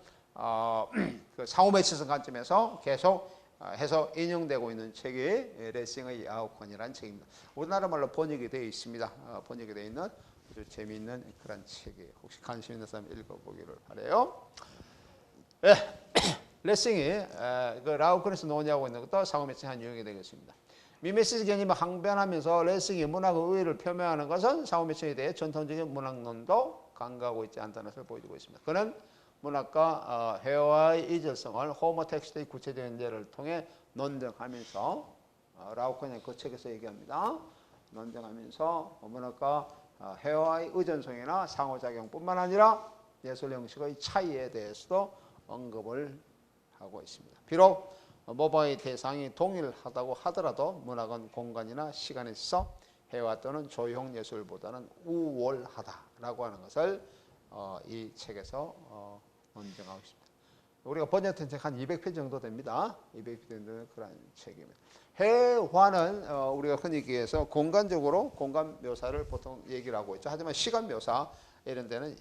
그 상호매치성 관점에서 계속 해서 인용되고 있는 책이 레싱의 라오콘이라는 책입니다. 우리나라 말로 번역이 되어 있습니다. 번역이 되어 있는 아주 재미있는 그런 책이에요. 혹시 관심 있는 사람 읽어보기를 바라요. 네. 레싱이 그 라오콘에서 논의하고 있는 것도 상호매치성 한 유형이 되겠습니다. 미메시스 개념을 항변하면서 레싱이 문학의 의의를 표명하는 것은 상호매치성에 대해 전통적인 문학론도 간과하고 있지 않다는 것을 보여주고 있습니다. 그는 문학과 해와의 이질성을 호모 텍스트의 구체적인 예를 통해 논증하면서 라오콘이 그 책에서 얘기합니다. 논증하면서 문학과 해와의 의존성이나 상호작용뿐만 아니라 예술 형식의 차이에 대해서도 언급을 하고 있습니다. 비록 모방의 대상이 동일하다고 하더라도 문학은 공간이나 시간에 있어 해와 또는 조형 예술보다는 우월하다라고 하는 것을 이 책에서 논증하고 있습니다. 우리가 번역된 책 한 200페이지 정도 됩니다. 200페이지 되는 그런 책입니다. 해화는 우리가 흔히 얘기해서 공간적으로 공간 묘사를 보통 얘기를 하고 있죠. 하지만 시간 묘사 이런 데는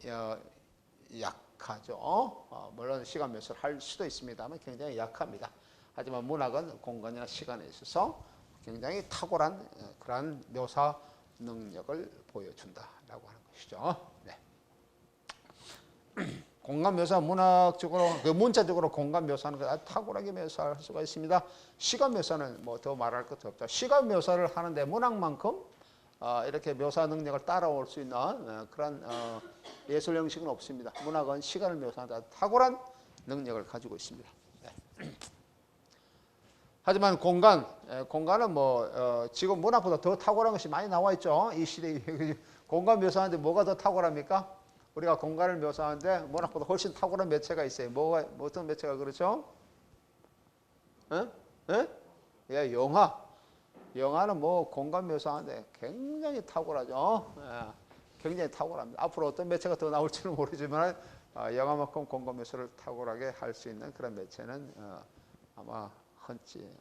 약하죠. 물론 시간 묘사를 할 수도 있습니다만 굉장히 약합니다. 하지만 문학은 공간이나 시간에 있어서 굉장히 탁월한 그러한 묘사 능력을 보여준다라고 하는 것이죠. 네. 공간 묘사 문학적으로 문자적으로 공간 묘사는 아주 탁월하게 묘사할 수가 있습니다. 시간 묘사는 뭐 더 말할 것도 없죠. 시간 묘사를 하는데 문학만큼 이렇게 묘사 능력을 따라올 수 있는 그런 예술 형식은 없습니다. 문학은 시간을 묘사하는 탁월한 능력을 가지고 있습니다. 하지만 공간은 지금 문학보다 더 탁월한 것이 많이 나와 있죠. 이 시대에 공간 묘사하는데 뭐가 더 탁월합니까? 우리가 공간을 묘사하는데 문학보다 훨씬 탁월한 매체가 있어요. 어떤 매체가 그렇죠? 예, 영화. 영화는 공간 묘사하는데 굉장히 탁월하죠. 굉장히 탁월합니다. 앞으로 어떤 매체가 더 나올지는 모르지만 영화만큼 공간 묘사를 탁월하게 할 수 있는 그런 매체는 아마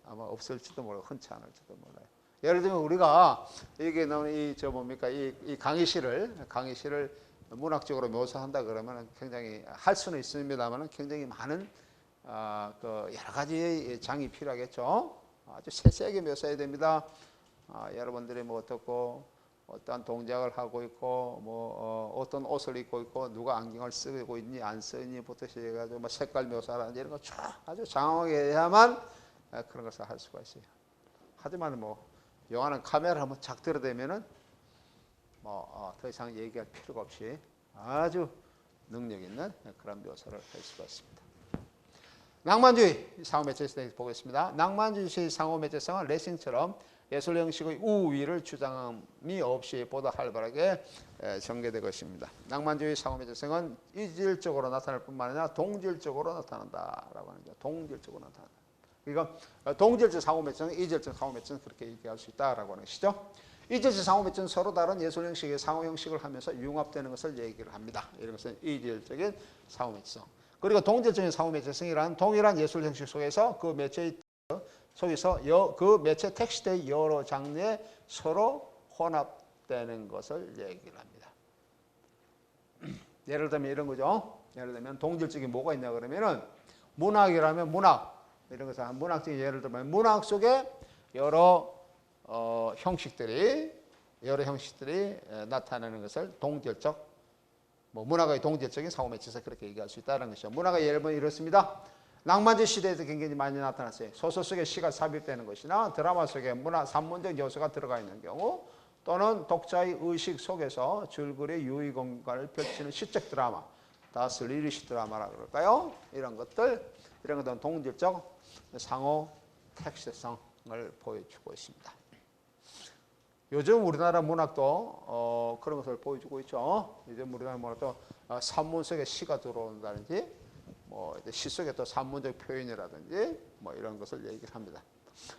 없을지도 모르고 흔치 않을지도 몰라요. 예를 들면 우리가 이게 나오는 이 강의실을 문학적으로 묘사한다 그러면 굉장히 할 수는 있습니다만 굉장히 많은 여러 가지 장이 필요하겠죠. 아주 세세하게 묘사해야 됩니다. 여러분들이 어떠한 동작을 하고 있고 어떤 옷을 입고 있고 누가 안경을 쓰고 있니 안 쓰니부터 시작해가지고 색깔 묘사라든지 이런 거 아주 장황하게 해야만 그런 것을 할 수가 있어요. 하지만 영화는 카메라를 한번 착 들어대면은 더 이상 얘기할 필요가 없이 아주 능력 있는 그런 묘사를 할 수가 있습니다. 낭만주의 상호매체에 대해서 보겠습니다. 낭만주의 상호매체성은 레싱처럼 예술 형식의 우위를 주장함이 없이 보다 활발하게 전개될 것입니다. 낭만주의 상호매체성은 이질적으로 나타날 뿐만 아니라 동질적으로 나타난다라고 하는 거죠. 동질적으로 나타난다. 그러니까 동질적 상호매체성, 이질적 상호매체성 그렇게 얘기할 수 있다라고 하는 것이죠. 이질적 상호매체는 서로 다른 예술 형식의 상호 형식을 하면서 융합되는 것을 얘기를 합니다. 이런 것은 이질적인 상호매체성. 그리고 동질적인 상호매체성이란 동일한 예술 형식 속에서 그 매체의 속에서 그 매체 텍스트의 여러 장르에 서로 혼합되는 것을 얘기를 합니다. 예를 들면 이런 거죠. 예를 들면 동질적인 뭐가 있냐 그러면은 문학이라면 문학 이런 것을 문학적인 예를 들면 문학 속에 여러 형식들이 나타나는 것을 동질적 문학의 동질적인 상호매체에서 그렇게 얘기할 수 있다는 것이죠. 문학의 예를 들면 이렇습니다. 낭만주의 시대에서 굉장히 많이 나타났어요. 소설 속에 시가 삽입되는 것이나 드라마 속에 산문적 요소가 들어가 있는 경우 또는 독자의 의식 속에서 줄거리의 유의 공간을 펼치는 시적 드라마, 다스 리리시 드라마라고 그럴까요? 이런 것들은 동질적 상호 텍스트성을 보여주고 있습니다. 요즘 우리나라 문학도 그런 것을 보여주고 있죠. 요즘 우리나라 문학도 산문 속에 시가 들어온다든지 시 속에 또 산문적 표현이라든지 이런 것을 얘기를 합니다.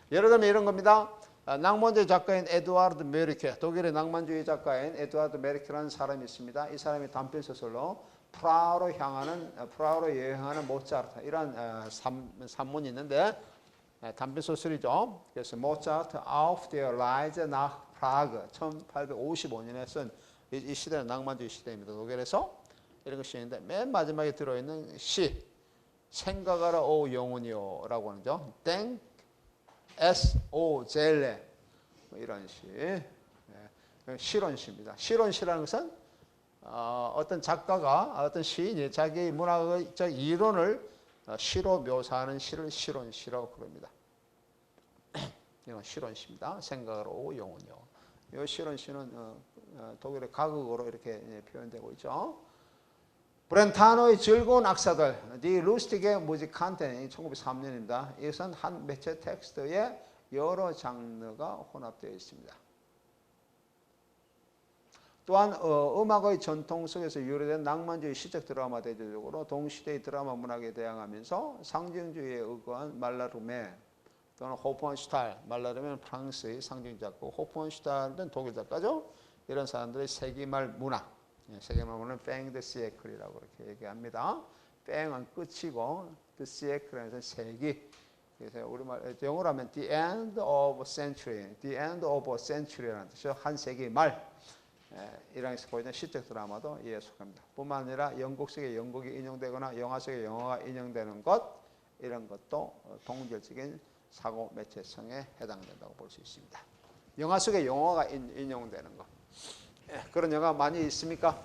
예를 들면 이런 겁니다. 낭만주의 작가인 에드와르드 메르케, 독일의 낭만주의 작가인 에드와르드 메르케라는 사람이 있습니다. 이 사람이 단편 소설로 프라하로 여행하는 모차르트 이런 산문이 있는데 단편 소설이죠. 그래서 모차르트 auf der Reise nach Prague 1855년에 쓴 이 시대는 낭만주의 시대입니다. 독일에서 이런 것이 있는데 맨 마지막에 들어있는 시 생각하라 오 영혼이요 라고 하는죠. 땡 S.O. 젤레 이런 시 실론시입니다. 실론시라는 것은 어떤 작가가 어떤 시인이 자기 문학적 이론을 시로 묘사하는 시를 실론시라고 부릅니다. 이건 실론시입니다. 생각으로 오 영혼이요. 이 실론시는 독일의 가극으로 이렇게 표현되고 있죠. 브렌타노의 즐거운 악사들, 디 루스틱의 무지칸테 1903년입니다. 이것은 한 매체 텍스트에 여러 장르가 혼합되어 있습니다. 또한 음악의 전통 속에서 유래된 낭만주의 시적 드라마 대조적으로 동시대의 드라마 문학에 대항하면서 상징주의에 의거한 말라르메 또는 호프만슈탈, 말라르메는 프랑스의 상징 작가, 호프만슈탈은 독일 작가죠. 이런 사람들의 세기말 문학, 세기말 문학은 뺑 드 시에클이라고 그렇게 얘기합니다. 뺑은 끝이고 드 시에클은 세기. 그래서 우리말 영어로 하면 the end of century, the end of a century라는 뜻이죠. 한 세기 말. 이란에서 보이는 시적 드라마도 이에 속합니다. 뿐만 아니라 영국 속에 영국이 인용되거나 영화 속에 영화가 인용되는 것 이런 것도 동질적인 사고 매체성에 해당된다고 볼 수 있습니다. 영화 속에 영화가 인용되는 것 그런 영화 많이 있습니까?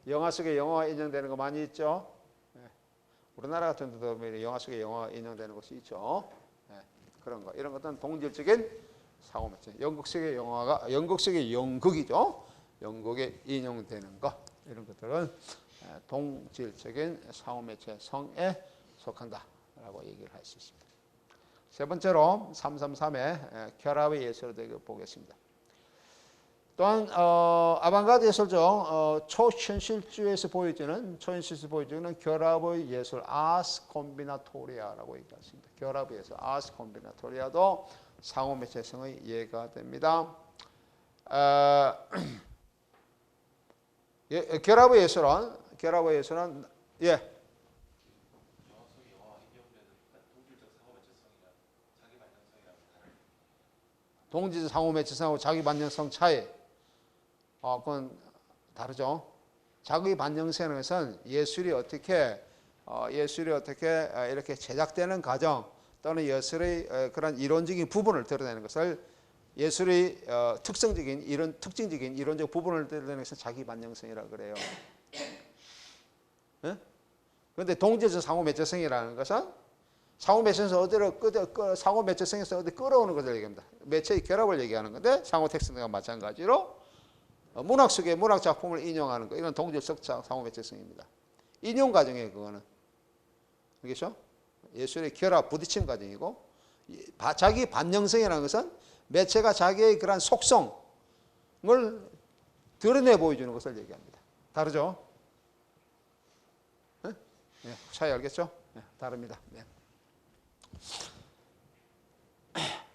영화 속에 영화가 인용되는 거 많이 있죠. 우리나라 같은 데도 영화 속에 영화가 인용되는 곳이 있죠. 그런 거 이런 것들은 동질적인 사고 매체. 영국식의 영화가 영국식의 연극이죠. 연극에 인용되는 것 이런 것들은 동질적인 사고 매체 성에 속한다라고 얘기를 할 수 있습니다. 세 번째로 333의 결합의 예술을 보겠습니다. 또한 아방가르드 예술적 초현실주의에서 보여지는 결합의 예술 아스 콤비나토리아라고 얘기했습니다. 결합의 예술 아스 콤비나토리아도 상호 매체성의 예가 됩니다. 결합의 예술은 예. 동지적 상호 매체성하고 자기 반영성 차이. 그건 다르죠. 자기 반영성은 것은 예술이 어떻게 이렇게 제작되는 과정 또는 예술의 그런 이론적인 부분을 드러내는 것을 예술의 특징적인 이론적 부분을 드러내는 것은 자기 반영성이라고 그래요. 그런데 동지적 상호 매체성이라는 것은 상호 매체성에서 상호 매체성에서 어디 끌어오는 것을 얘기합니다. 매체의 결합을 얘기하는 건데 상호 텍스트와 마찬가지로 문학 속의 문학 작품을 인용하는 거 이건 동질적 상호 매체성입니다. 인용 과정이에요. 그거는 알겠죠? 예술의 결합 부딪힌 과정이고 자기 반영성이라는 것은 매체가 자기의 그런 속성을 드러내 보여주는 것을 얘기합니다. 다르죠? 네? 네, 차이 알겠죠? 네, 다릅니다. 네.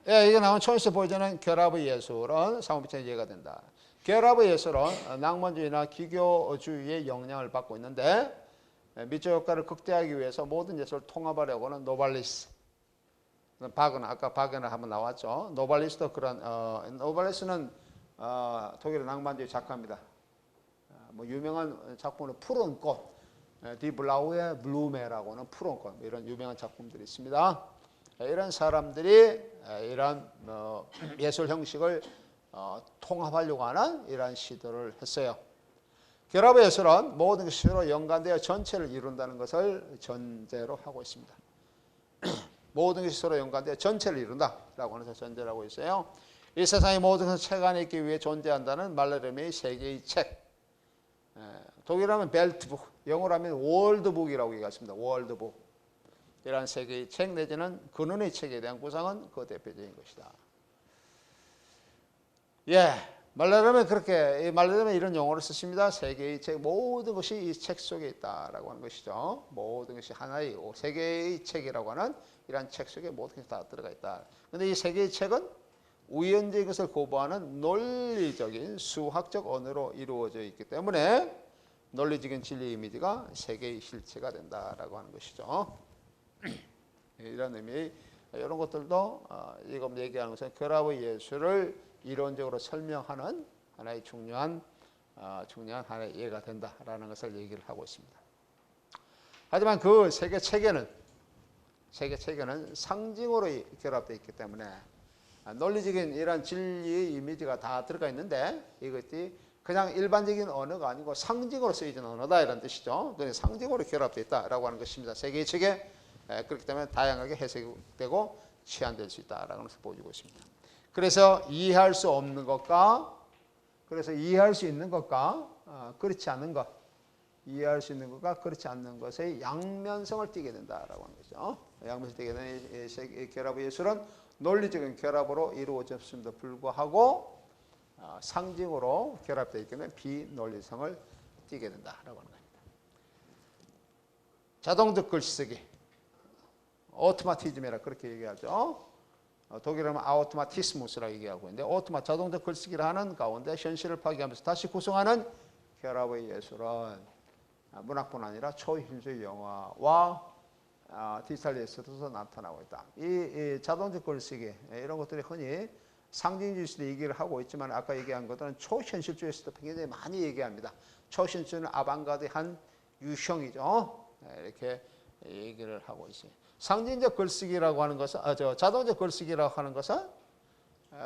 예, 이게 나온 초에서 보여주는 결합의 예술은 상호매체의 예가 된다. 결합의 예술은 낭만주의나 기교주의의 영향을 받고 있는데 미적 효과를 극대화하기 위해서 모든 예술을 통합하려고 하는 노발리스 아까 바그너 한번 나왔죠. 노발리스도 그런 노발리스는 독일의 낭만주의 작가입니다. 뭐 유명한 작품은 푸른 꽃, 디 블라우의 블루메라고는 푸른 꽃 이런 유명한 작품들이 있습니다. 이런 사람들이 이런 예술 형식을 통합하려고 하는 이런 시도를 했어요. 결합의 예술은 모든 것이 서로 연관되어 전체를 이룬다는 것을 전제로 하고 있습니다. 모든 것이 서로 연관되어 전체를 이룬다라고 하는 것을 전제로 하고 있어요. 이 세상의 모든 것을 책 안에 있기 위해 존재한다는 말레르메의 세 개의 책. 독일어 하면 벨트북, 영어로 하면 월드북이라고 얘기했습니다. 월드북. 이러한 세 개의 책 내지는 근원의 책에 대한 구상은 그 대표적인 것이다. 예, 말레르메는 이런 용어를 쓰십니다. 세 개의 책, 모든 것이 이 책 속에 있다라고 하는 것이죠. 모든 것이 하나의 세 개의 책이라고 하는 이러한 책 속에 모든 것이 다 들어가 있다. 그런데 이 세 개의 책은 우연적인 것을 거부하는 논리적인 수학적 언어로 이루어져 있기 때문에 논리적인 진리 이미지가 세 개의 실체가 된다라고 하는 것이죠. 이런 의미, 이런 것들도 지금 얘기하는 것은 결합의 예술을 이론적으로 설명하는 하나의 중요한 하나의 예가 된다라는 것을 얘기를 하고 있습니다. 하지만 그 세 개 체계는 상징으로 결합되어 있기 때문에 논리적인 이런 진리의 이미지가 다 들어가 있는데 이것이 그냥 일반적인 언어가 아니고 상징으로 쓰여진 언어다 이런 뜻이죠. 그래서 상징으로 결합되어 있다라고 하는 것입니다. 세 개의 책에 그렇기 때문에 다양하게 해석되고 치환될 수 있다라는 것을 보여주고 있습니다. 그래서 이해할 수 없는 것과 이해할 수 있는 것과 그렇지 않는 것, 이해할 수 있는 것과 그렇지 않는 것의 양면성을 띠게 된다라고 하는 거죠. 양면성을 띠게 되는 이 결합의 예술은 논리적인 결합으로 이루어졌음에도 불구하고 상징으로 결합되어 있기 때문에 비논리성을 띠게 된다라고 하는 겁니다. 자동적 글쓰기, 오토마티즘이라 그렇게 얘기하죠. 독일어는 아우토마티스무스라고 얘기하고 있는데 자동적 글쓰기를 하는 가운데 현실을 파괴하면서 다시 구성하는 결합의 예술은 문학뿐 아니라 초현실 영화와 디지털 예술에서 나타나고 있다. 이 자동적 글쓰기 이런 것들이 흔히 상징주의에서도 얘기를 하고 있지만 아까 얘기한 것들은 초현실주의에서도 굉장히 많이 얘기합니다. 초현실주의는 아방가르드의 한 유형이죠. 이렇게 얘기를 하고 있어요. 상징적 글쓰기라고 하는 것은 자동적 글쓰기라고 하는 것은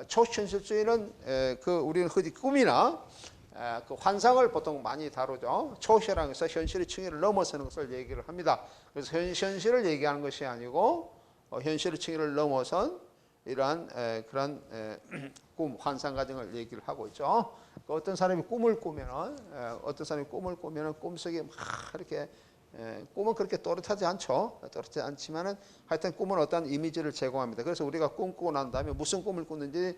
초현실주의는 우리는 흔히 꿈이나 그 환상을 보통 많이 다루죠. 초시라는 것은 현실의 층위를 넘어서는 것을 얘기를 합니다. 그래서 현실을 얘기하는 것이 아니고 현실의 층위를 넘어선 이러한 그런 꿈, 환상 가정을 얘기를 하고 있죠. 어떤 사람이 꿈을 꾸면은 꿈속에 막 이렇게 꿈은 그렇게 또렷하지 않죠. 또렷하지 않지만은 하여튼 꿈은 어떤 이미지를 제공합니다. 그래서 우리가 꿈 꾸고 난 다음에 무슨 꿈을 꿨는지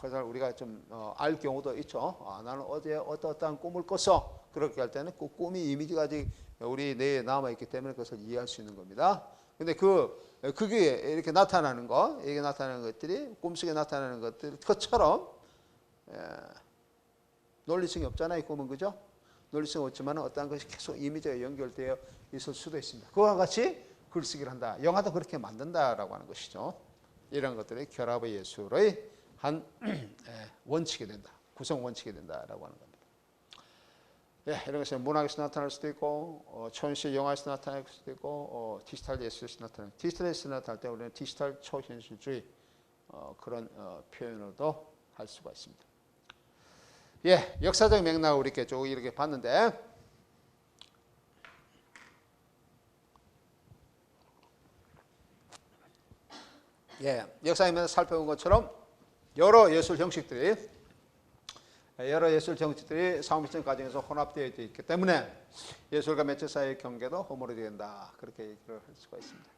그걸 우리가 좀 알 경우도 있죠. 나는 어제 어떠한 꿈을 꿨어. 그렇게 할 때는 그 꿈이 이미지가 아직 우리 뇌에 남아 있기 때문에 그것을 이해할 수 있는 겁니다. 근데 그게 이렇게 나타나는 거, 이게 나타나는 것들이 꿈속에 나타나는 것들 그처럼 논리성이 없잖아요. 꿈은 그죠? 논리성 없지만 어떤 것이 계속 이미지가 연결되어 있을 수도 있습니다. 그와 같이 글쓰기를 한다. 영화도 그렇게 만든다라고 하는 것이죠. 이런 것들이 결합의 예술의 한 원칙이 된다. 구성 원칙이 된다라고 하는 겁니다. 이런 것은 문학에서 나타날 수도 있고 초현실 영화에서 나타날 수도 있고 디지털 예술에서 나타날 디지털 예술에서 나타날 때 우리는 디지털 초현실주의 그런 표현으로도 할 수가 있습니다. 역사적 맥락을 이렇게 쭉 이렇게 봤는데 역사의 면에서 살펴본 것처럼 여러 예술 형식들이 사후매체 과정에서 혼합되어 있기 때문에 예술과 매체 사이의 경계도 허물어지게 된다. 그렇게 얘기를 할 수가 있습니다.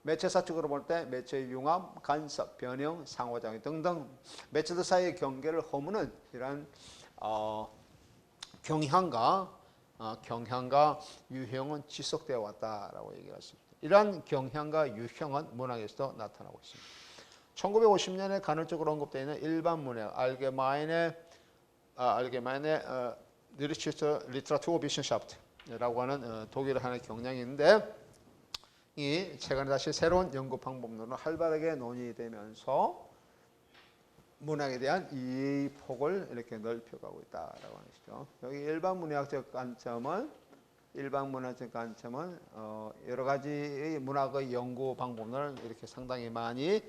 매체사 쪽으로 볼 때 매체의 융합, 간섭, 변형, 상호작용 등등 매체들 사이의 경계를 허무는 이러한 경향과 유형은 지속되어 왔다라고 얘기할 수 있습니다. 이러한 경향과 유형은 문학에서도 나타나고 있습니다. 1950년에 간헐적으로 언급되어 있는 일반 문학, allgemeine Literaturwissenschaft라고 하는 독일의 하나의 경향이 있는데 이 최근에 다시 새로운 연구 방법론으로 활발하게 논의되면서 문학에 대한 이해의 폭을 이렇게 넓혀가고 있다라고 하는 것이죠. 여기 일반 문학적 관점은 여러 가지의 문학의 연구 방법론을 이렇게 상당히 많이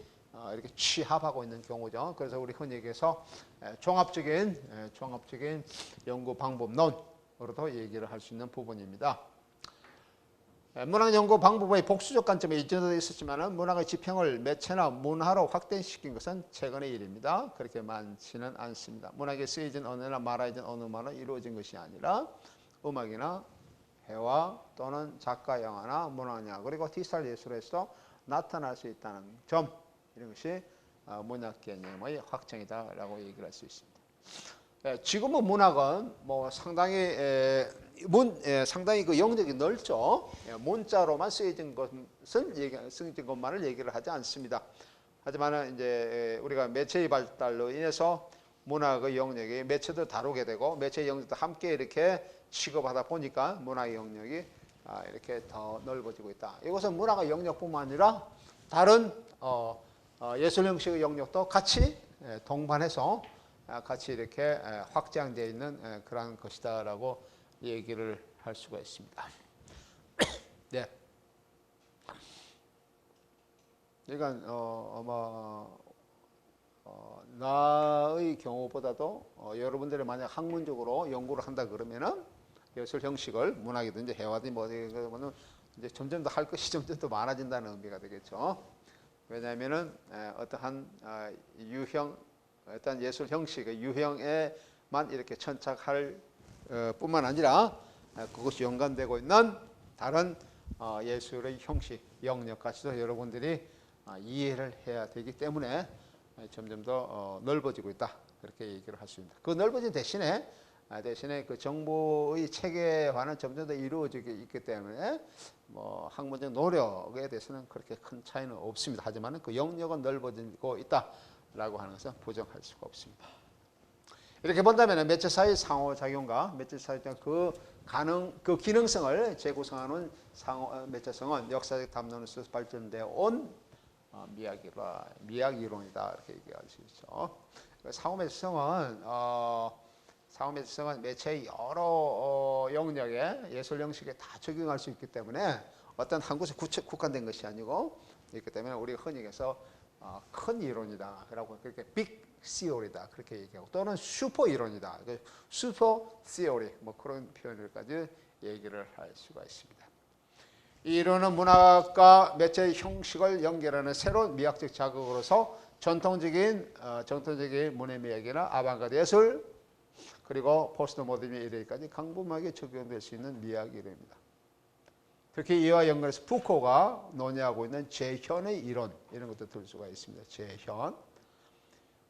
이렇게 취합하고 있는 경우죠. 그래서 우리 흔히 얘기해서 종합적인 연구 방법론으로도 얘기를 할 수 있는 부분입니다. 문학 연구 방법의 복수적 관점에 이전에도 있었지만 문학의 지평을 매체나 문화로 확대시킨 것은 최근의 일입니다. 그렇게 많지는 않습니다. 문학에 쓰여진 언어나 말하여진 언어만으로 이루어진 것이 아니라 음악이나 회화 또는 작가 영화나 문화냐 그리고 디지털 예술에서 나타날 수 있다는 점 이런 것이 문학 개념의 확장이다라고 얘기를 할 수 있습니다. 지금은 문학은 상당히 그 영역이 넓죠. 문자로만 쓰여진 것만을 얘기를 하지 않습니다. 하지만 이제 우리가 매체의 발달로 인해서 문학의 영역이 매체도 다루게 되고 매체의 영역도 함께 이렇게 취급하다 보니까 문학의 영역이 이렇게 더 넓어지고 있다. 이것은 문학의 영역뿐만 아니라 다른 예술 형식의 영역도 같이 동반해서 같이 이렇게 확장되어 있는 그런 것이다라고 얘기를 할 수가 있습니다. 네. 그러니까 아마 나의 경우보다도 여러분들이 만약 학문적으로 연구를 한다 그러면은 예술 형식을 문학이든지 회화든지 그러면은 이제 점점 더 할 것이 점점 더 많아진다는 의미가 되겠죠. 왜냐하면은 어떠한 유형 어떤 예술 형식의 유형에만 이렇게 천착할 뿐만 아니라 그것이 연관되고 있는 다른 예술의 형식, 영역까지도 여러분들이 이해를 해야 되기 때문에 점점 더 넓어지고 있다. 그렇게 얘기를 할 수 있습니다. 그 넓어진 대신에 그 정보의 체계화는 점점 더 이루어지고 있기 때문에 학문적 노력에 대해서는 그렇게 큰 차이는 없습니다. 하지만 그 영역은 넓어지고 있다라고 하는 것은 부정할 수가 없습니다. 이렇게 본다면 매체 사이 상호작용과 매체 사이 그 기능성을 재구성하는 매체성은 역사적 담론에서 발전되어 온 미학 이론이다 이렇게 얘기할 수 있죠. 상호매체성은 매체의 여러 영역에 예술 형식에 다 적용할 수 있기 때문에 어떤 한 곳에 국한된 것이 아니고 있기 때문에 우리가 흔히 해서 큰 이론이다. 그렇게 빅 시오리다 그렇게 얘기하고 또는 슈퍼 이론이다. 슈퍼 시오리 그런 표현을까지 얘기를 할 수가 있습니다. 이 이론은 문학과 매체의 형식을 연결하는 새로운 미학적 자극으로서 정통적인 문의 미학이나 아방가르드 예술 그리고 포스트 모더니즘의 이래까지 강분하게 적용될 수 있는 미학 이론입니다. 특히 이와 연관해서 푸코가 논의하고 있는 재현의 이론 이런 것도 들 수가 있습니다. 재현.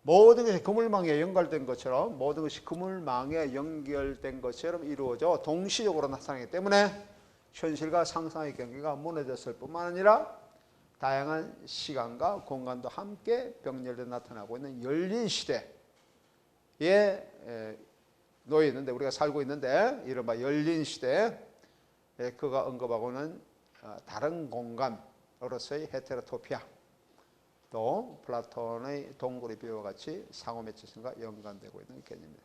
모든 것이 그물망에 연결된 것처럼 모든 것이 그물망에 연결된 것처럼 이루어져 동시적으로 나타나기 때문에 현실과 상상의 경계가 무너졌을 뿐만 아니라 다양한 시간과 공간도 함께 병렬돼 나타나고 있는 열린 시대에 놓여 있는데 우리가 살고 있는데 이른바 열린 시대에 그가 언급하고는 다른 공간으로서의 헤테로토피아 또 플라톤의 동굴의 비유와 같이 상호매체성과 연관되고 있는 개념입니다.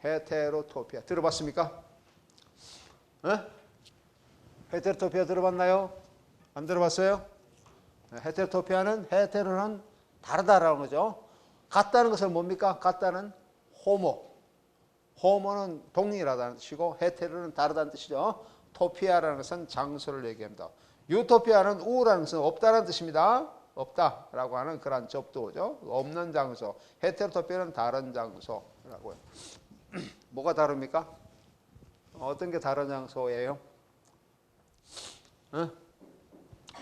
헤테로토피아 들어봤습니까? 헤테로토피아 들어봤나요? 안 들어봤어요? 헤테로토피아는 헤테로는 다르다라는 거죠. 같다는 것은 뭡니까? 같다는 호모. 호모는 동일하다는 뜻이고 헤테로는 다르다는 뜻이죠. 토피아라는 것은 장소를 얘기합니다. 유토피아는 우라는 것은 없다는 뜻입니다. 없다라고 하는 그런 접두어죠. 없는 장소. 헤테로토피아는 다른 장소라고요. 뭐가 다릅니까? 어떤 게 다른 장소예요?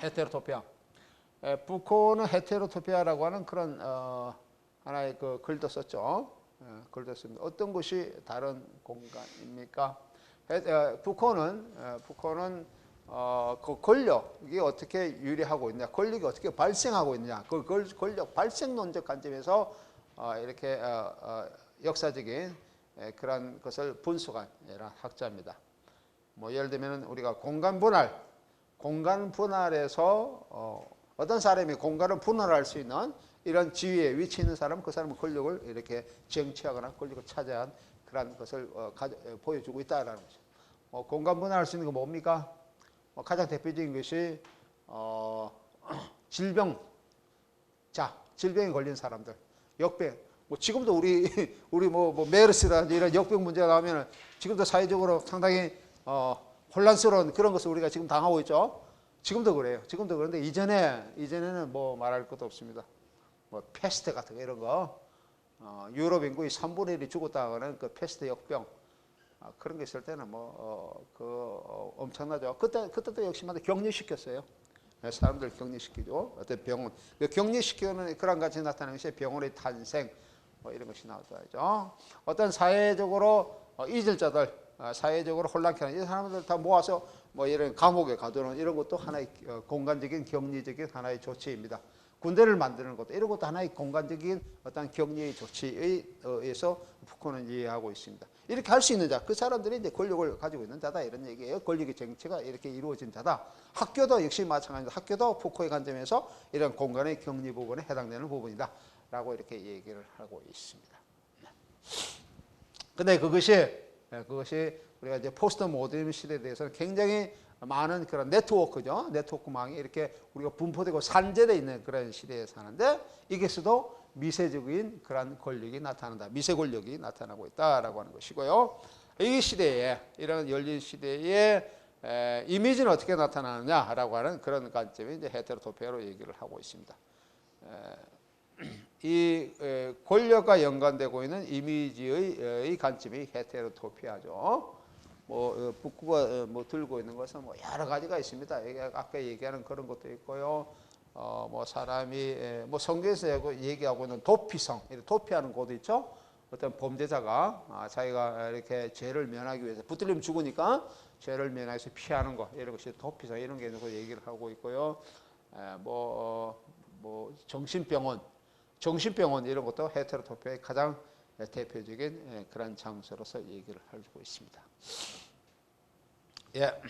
헤테로토피아. 푸코는 헤테로토피아라고 하는 그런 하나의 그 글도 썼죠. 글도 씁니다. 어떤 것이 다른 공간입니까? 푸코는 그 권력이 어떻게 유리하고 있냐, 권력이 어떻게 발생하고 있느냐, 그 권력 발생론적 관점에서 이렇게 역사적인 그런 것을 분석한 학자입니다. 뭐 예를 들면 우리가 공간 분할에서 어떤 사람이 공간을 분할할 수 있는 이런 지위에 위치 있는 사람은 그 사람은 권력을 이렇게 쟁취하거나 권력을 차지한 그런 것을 보여주고 있다라는 거죠. 공간 분할할 수 있는 거 뭡니까? 가장 대표적인 것이 질병에 걸린 사람들, 역병. 뭐 지금도 우리 뭐 메르스라든지 이런 역병 문제가 나오면 지금도 사회적으로 상당히 혼란스러운 그런 것을 우리가 지금 당하고 있죠. 지금도 그래요. 지금도 그런데 이전에는 뭐 말할 것도 없습니다. 뭐 패스트 같은 거 이런 거, 유럽 인구의 3분의 1이 죽었다는 그 패스트 역병. 그런 게 있을 때는 엄청나죠. 그때도 역시마다 격리시켰어요. 사람들 격리시키죠. 어떤 병원, 격리시키는 그런 같이 나타나는 것이 병원의 탄생, 뭐 이런 것이 나오죠. 어떤 사회적으로 잊을 자들, 사회적으로 혼란케 하는 이 사람들 다 모아서 뭐 이런 감옥에 가두는 이런 것도 하나의 공간적인 격리적인 하나의 조치입니다. 군대를 만드는 것도 이런 것도 하나의 공간적인 어떤 격리의 조치에 의해서 푸코는 이해하고 있습니다. 이렇게 할 수 있는 자, 그 사람들이 이제 권력을 가지고 있는 자다 이런 얘기예요. 권력의 쟁취가 이렇게 이루어진 자다. 학교도 역시 마찬가지입니다. 학교도 푸코의 관점에서 이런 공간의 격리 부분에 해당되는 부분이다. 라고 이렇게 얘기를 하고 있습니다. 근데 그것이 우리가 이제 포스트 모더니즘 시대에 대해서는 굉장히 많은 그런 네트워크죠. 네트워크망이 이렇게 우리가 분포되고 산재되어 있는 그런 시대에 사는데 이게서도 미세적인 그런 권력이 나타난다. 미세 권력이 나타나고 있다라고 하는 것이고요. 이 시대에 이런 열린 시대에 이미지는 어떻게 나타나느냐라고 하는 그런 관점이 이제 헤테로토피아로 얘기를 하고 있습니다. 이 권력과 연관되고 있는 이미지의 관점이 헤테로토피아죠. 북구가 들고 있는 것은 여러 가지가 있습니다. 아까 얘기하는 그런 것도 있고요. 사람이 성경에서 얘기하고 있는 도피성, 도피하는 것도 있죠. 어떤 범죄자가 자기가 이렇게 죄를 면하기 위해서 붙들리면 죽으니까 죄를 면하기 위해서 피하는 것 이런 것이 도피성 이런 게 있는 거 얘기를 하고 있고요. 정신병원 이런 것도 헤테로토피아의 가장 대표적인 그런 장소로서 얘기를 하고 있습니다. 예.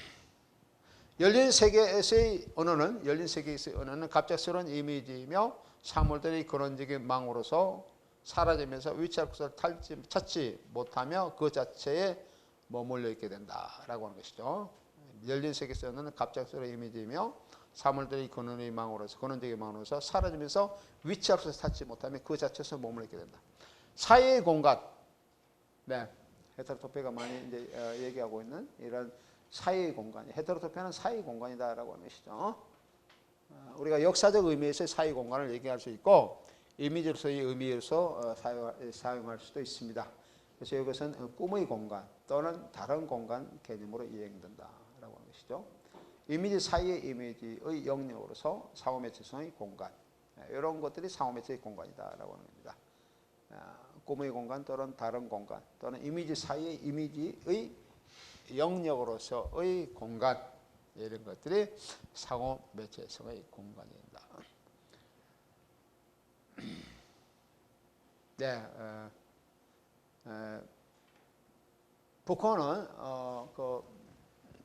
열린 세계에서의 언어는 갑작스러운 이미지이며 사물들이 근원적인 망으로서 사라지면서 위치할 것을 찾지 못하며 그 자체에 머물러 있게 된다라고 하는 것이죠. 열린 세계에서의 언어는 갑작스러운 이미지이며 사물들이 근원적인 망으로서 사라지면서 위치할 것을 찾지 못하며 그 자체에서 머물러 있게 된다. 사이의 공간, 헤테로토피아가 많이 이제 얘기하고 있는 이런 사이의 공간, 헤테로토피아는 사이의 공간이다라고 하는 것이죠. 우리가 역사적 의미에서 사이의 공간을 얘기할 수 있고, 이미지로서의 의미로서 사용할 수도 있습니다. 그래서 이것은 꿈의 공간 또는 다른 공간 개념으로 이해된다라고 하는 것이죠. 이미지 사이의 이미지의 영역으로서 상호매체성의 공간, 이런 것들이 상호매체의 공간이다라고 하는 겁니다. 꿈의 공간 또는 다른 공간 또는 이미지 사이의 이미지의 영역으로서의 공간, 이런 것들이 상호매체성의 공간입니다. 네, 푸코는 그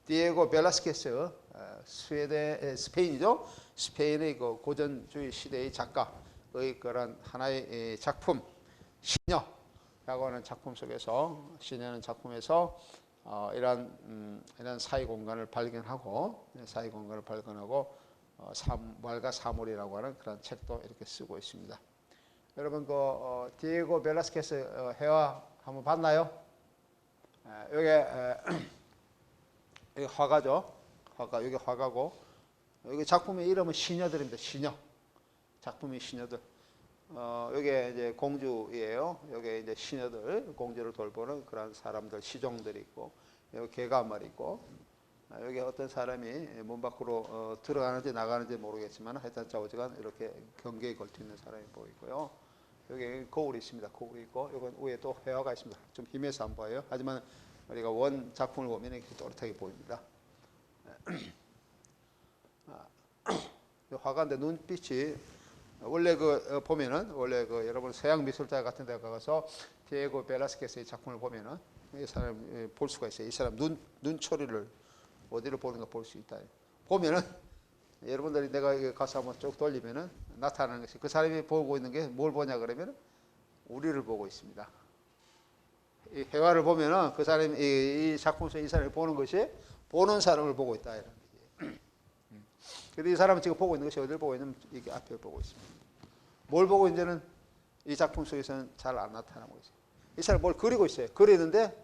디에고 벨라스케스, 스페인이죠. 스페인의 그 고전주의 시대의 작가의 그런 하나의 작품, 시녀라고 하는 작품 속에서, 시녀는 작품에서 이런 사이 공간을 발견하고, 말과 사물이라고 하는 그런 책도 이렇게 쓰고 있습니다. 여러분 그 디에고 벨라스케스 회화 한번 봤나요? 여기 화가죠. 여기 화가고, 여기 작품의 이름은 시녀들입니다. 시녀. 작품이 시녀들. 여기 이제 공주예요. 여기 이제 시녀들, 공주를 돌보는 그런 사람들, 시종들이 있고, 여기 개가 한 마리 있고, 여기 어떤 사람이 문 밖으로 들어가는지 나가는지 모르겠지만 하여튼 좌우지간 이렇게 경계에 걸쳐 있는 사람이 보이고요. 여기 거울이 있습니다. 거울이 있고, 여기 위에 또 회화가 있습니다. 좀 힘에서 안 보여요. 하지만 우리가 원 작품을 보면 이렇게 또렷하게 보입니다. 화가인데 눈빛이 원래 그 보면은 원래 그 여러분 서양 미술자 같은 데 가서 디에고 벨라스케스의 작품을 보면은 이 사람 볼 수가 있어요. 이 사람 눈초리를 어디를 보는가 볼 수 있다. 보면은 여러분들이 내가 가서 한번 쭉 돌리면은 나타나는 것이, 그 사람이 보고 있는 게 뭘 보냐 그러면 우리를 보고 있습니다. 이 회화를 보면은 그 사람이 이 작품 속에 이 사람이 보는 것이 보는 사람을 보고 있다 이런 거지. 근데 이 사람은 지금 보고 있는 것이 어디를 보고 있냐면 이게 앞을 보고 있습니다. 뭘 보고 있는지는 이 작품 속에서는 잘 안 나타나고 있어요. 이 사람이 뭘 그리고 있어요. 그리는데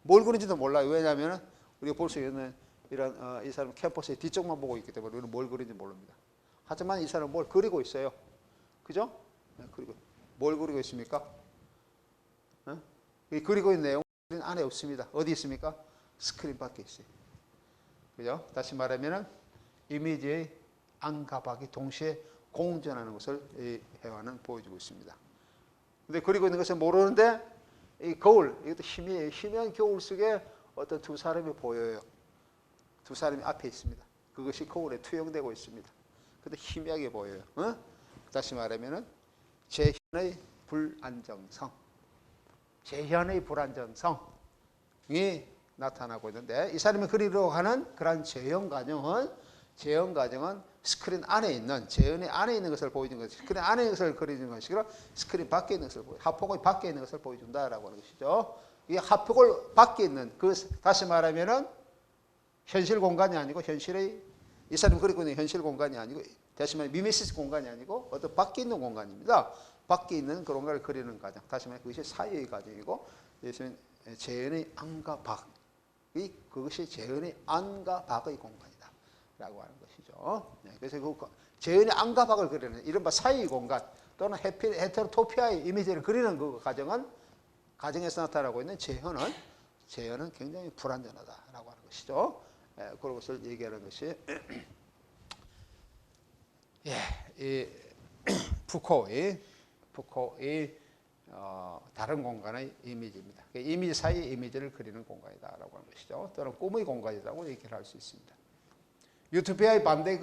뭘 그리는지도 몰라요. 왜냐하면 우리가 볼 수 있는 이런 이 사람 캠퍼스의 뒤쪽만 보고 있기 때문에 우리는 뭘 그리는지 모릅니다. 하지만 이 사람은 뭘 그리고 있어요. 그죠? 네, 그리고 뭘 그리고 있습니까? 이 그리고 있는 내용은 스크린 안에 없습니다. 어디 있습니까? 스크린 밖에 있어요. 그죠? 다시 말하면 이미지의 안과 밖이 동시에 공존하는 것을 이 회화는 보여주고 있습니다. 근데 그리고 있는 것을 모르는데 이 거울, 이것도 희미한 거울 속에 어떤 두 사람이 보여요. 두 사람이 앞에 있습니다. 그것이 거울에 투영되고 있습니다. 근데 희미하게 보여요. 다시 말하면 재현의 불안정성, 재현의 불안정성이 나타나고 있는데, 이 사람이 그리려고 하는 그런 재현 과정은 스크린 안에 있는, 재현의 안에 있는 것을 보여주는 것이, 스크린 안에 있는 것을 그리는 것이 아니라 스크린 밖에 있는 것을 합폭의 밖에 있는 것을 보여준다라고 하는 것이죠. 이 합폭을 밖에 있는, 다시 말하면은 현실 공간이 아니고, 이 사람이 그리고 있는 현실 공간이 아니고, 다시 말하면 미메시스 공간이 아니고 어떤 밖에 있는 공간입니다. 밖에 있는 그런 걸 그리는 과정, 다시 말하면 그것이 사이의 과정이고, 이것은 재현의 안과 밖, 그것이 재현의 안과 밖의 공간이다 라고 하는 것이죠. 네, 그래서 그 재현의 안과 밖을 그리는 이른바 사이의 공간 또는 헤테로토피아의 이미지를 그리는 그 가정에서 나타나고 있는 재현은 굉장히 불완전하다라고 하는 것이죠. 그런 것을 얘기하는 것이 이 푸코의 다른 공간의 이미지입니다. 이미지 사이의 이미지를 그리는 공간이다라고 하는 것이죠. 또는 꿈의 공간이라고 얘기를 할 수 있습니다. 유토피아의 반대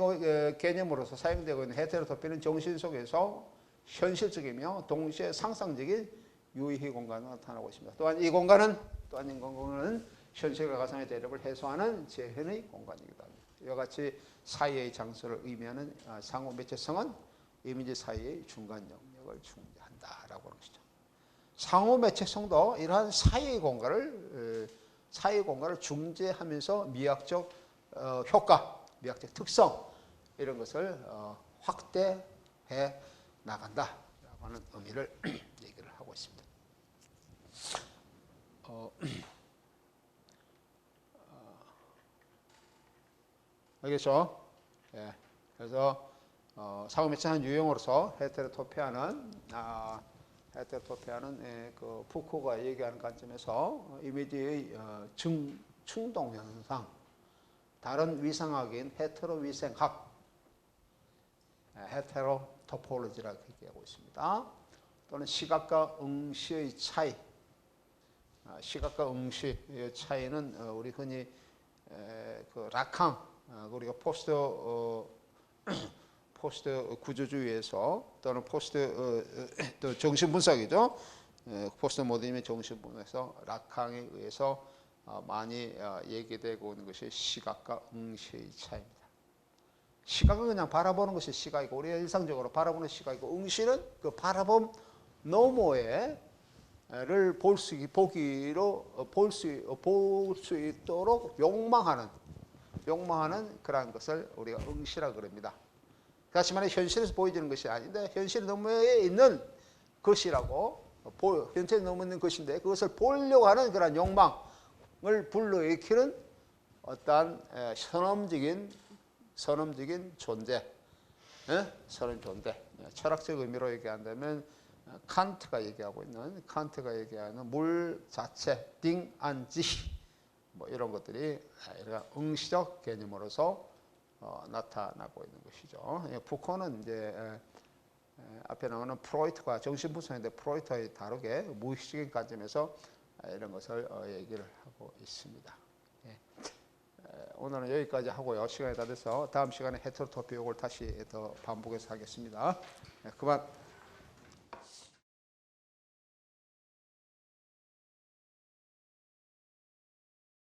개념으로서 사용되고 있는 헤테로토피는 정신 속에서 현실적이며 동시에 상상적인 유의 공간으로 나타나고 있습니다. 또한 이 공간은 현실과 가상의 대립을 해소하는 재현의 공간이기도 합니다. 이와 같이 사이의 장소를 의미하는 상호 매체성은 이미지 사이의 중간 영역을 중재한다라고 하는 것이죠. 상호 매체성도 이러한 사이의 공간을 중재하면서 미학적 효과, 미학적 특성 이런 것을 확대해 나간다라고 하는 의미를 얘기를 하고 있습니다. 알겠죠? 예. 그래서 사고매체한 유형으로서 헤테로토피아는 그 푸코가 얘기하는 관점에서 이미지의 충동 현상, 다른 위상학인 헤테로 위생학, 헤테로 토폴로지라고 얘기하고 있습니다. 또는 시각과 응시의 차이, 시각과 응시의 차이는 우리 흔히 그 라캉 그리고 포스트 구조주의에서 또는 또 정신분석이죠. 포스트 모더니즘의 정신분석에서 라캉에 의해서 많이 얘기되고 있는 것이 시각과 응시의 차이입니다. 시각은 그냥 바라보는 것이 시각이고 우리가 일상적으로 바라보는 시각이고 응시는 그 바라봄 너머를 볼 수 있도록 욕망하는 그러한 것을 우리가 응시라 그럽니다. 다시 말해 현실에서 보여지는 것이 아닌데 현실 너머에 있는 것이라고 현실 너머에 있는 것인데 그것을 보려고 하는 그런 욕망을 불러일으키는 어떠한 선험적인 존재, 선험 존재. 철학적 의미로 얘기한다면 칸트가 얘기하는 물 자체, 딩안지 뭐 이런 것들이 이런 응시적 개념으로서 나타나고 있는 것이죠. 푸코는 이제 앞에 나오는 프로이트과 정신분석인데 프로이트와 다르게 무의식적인 관점에서 이런 것을 얘기를 하고 있습니다. 오늘은 여기까지 하고요. 시간이 다 돼서 다음 시간에 헤테로토피 요걸 다시 더 반복해서 하겠습니다. 그만.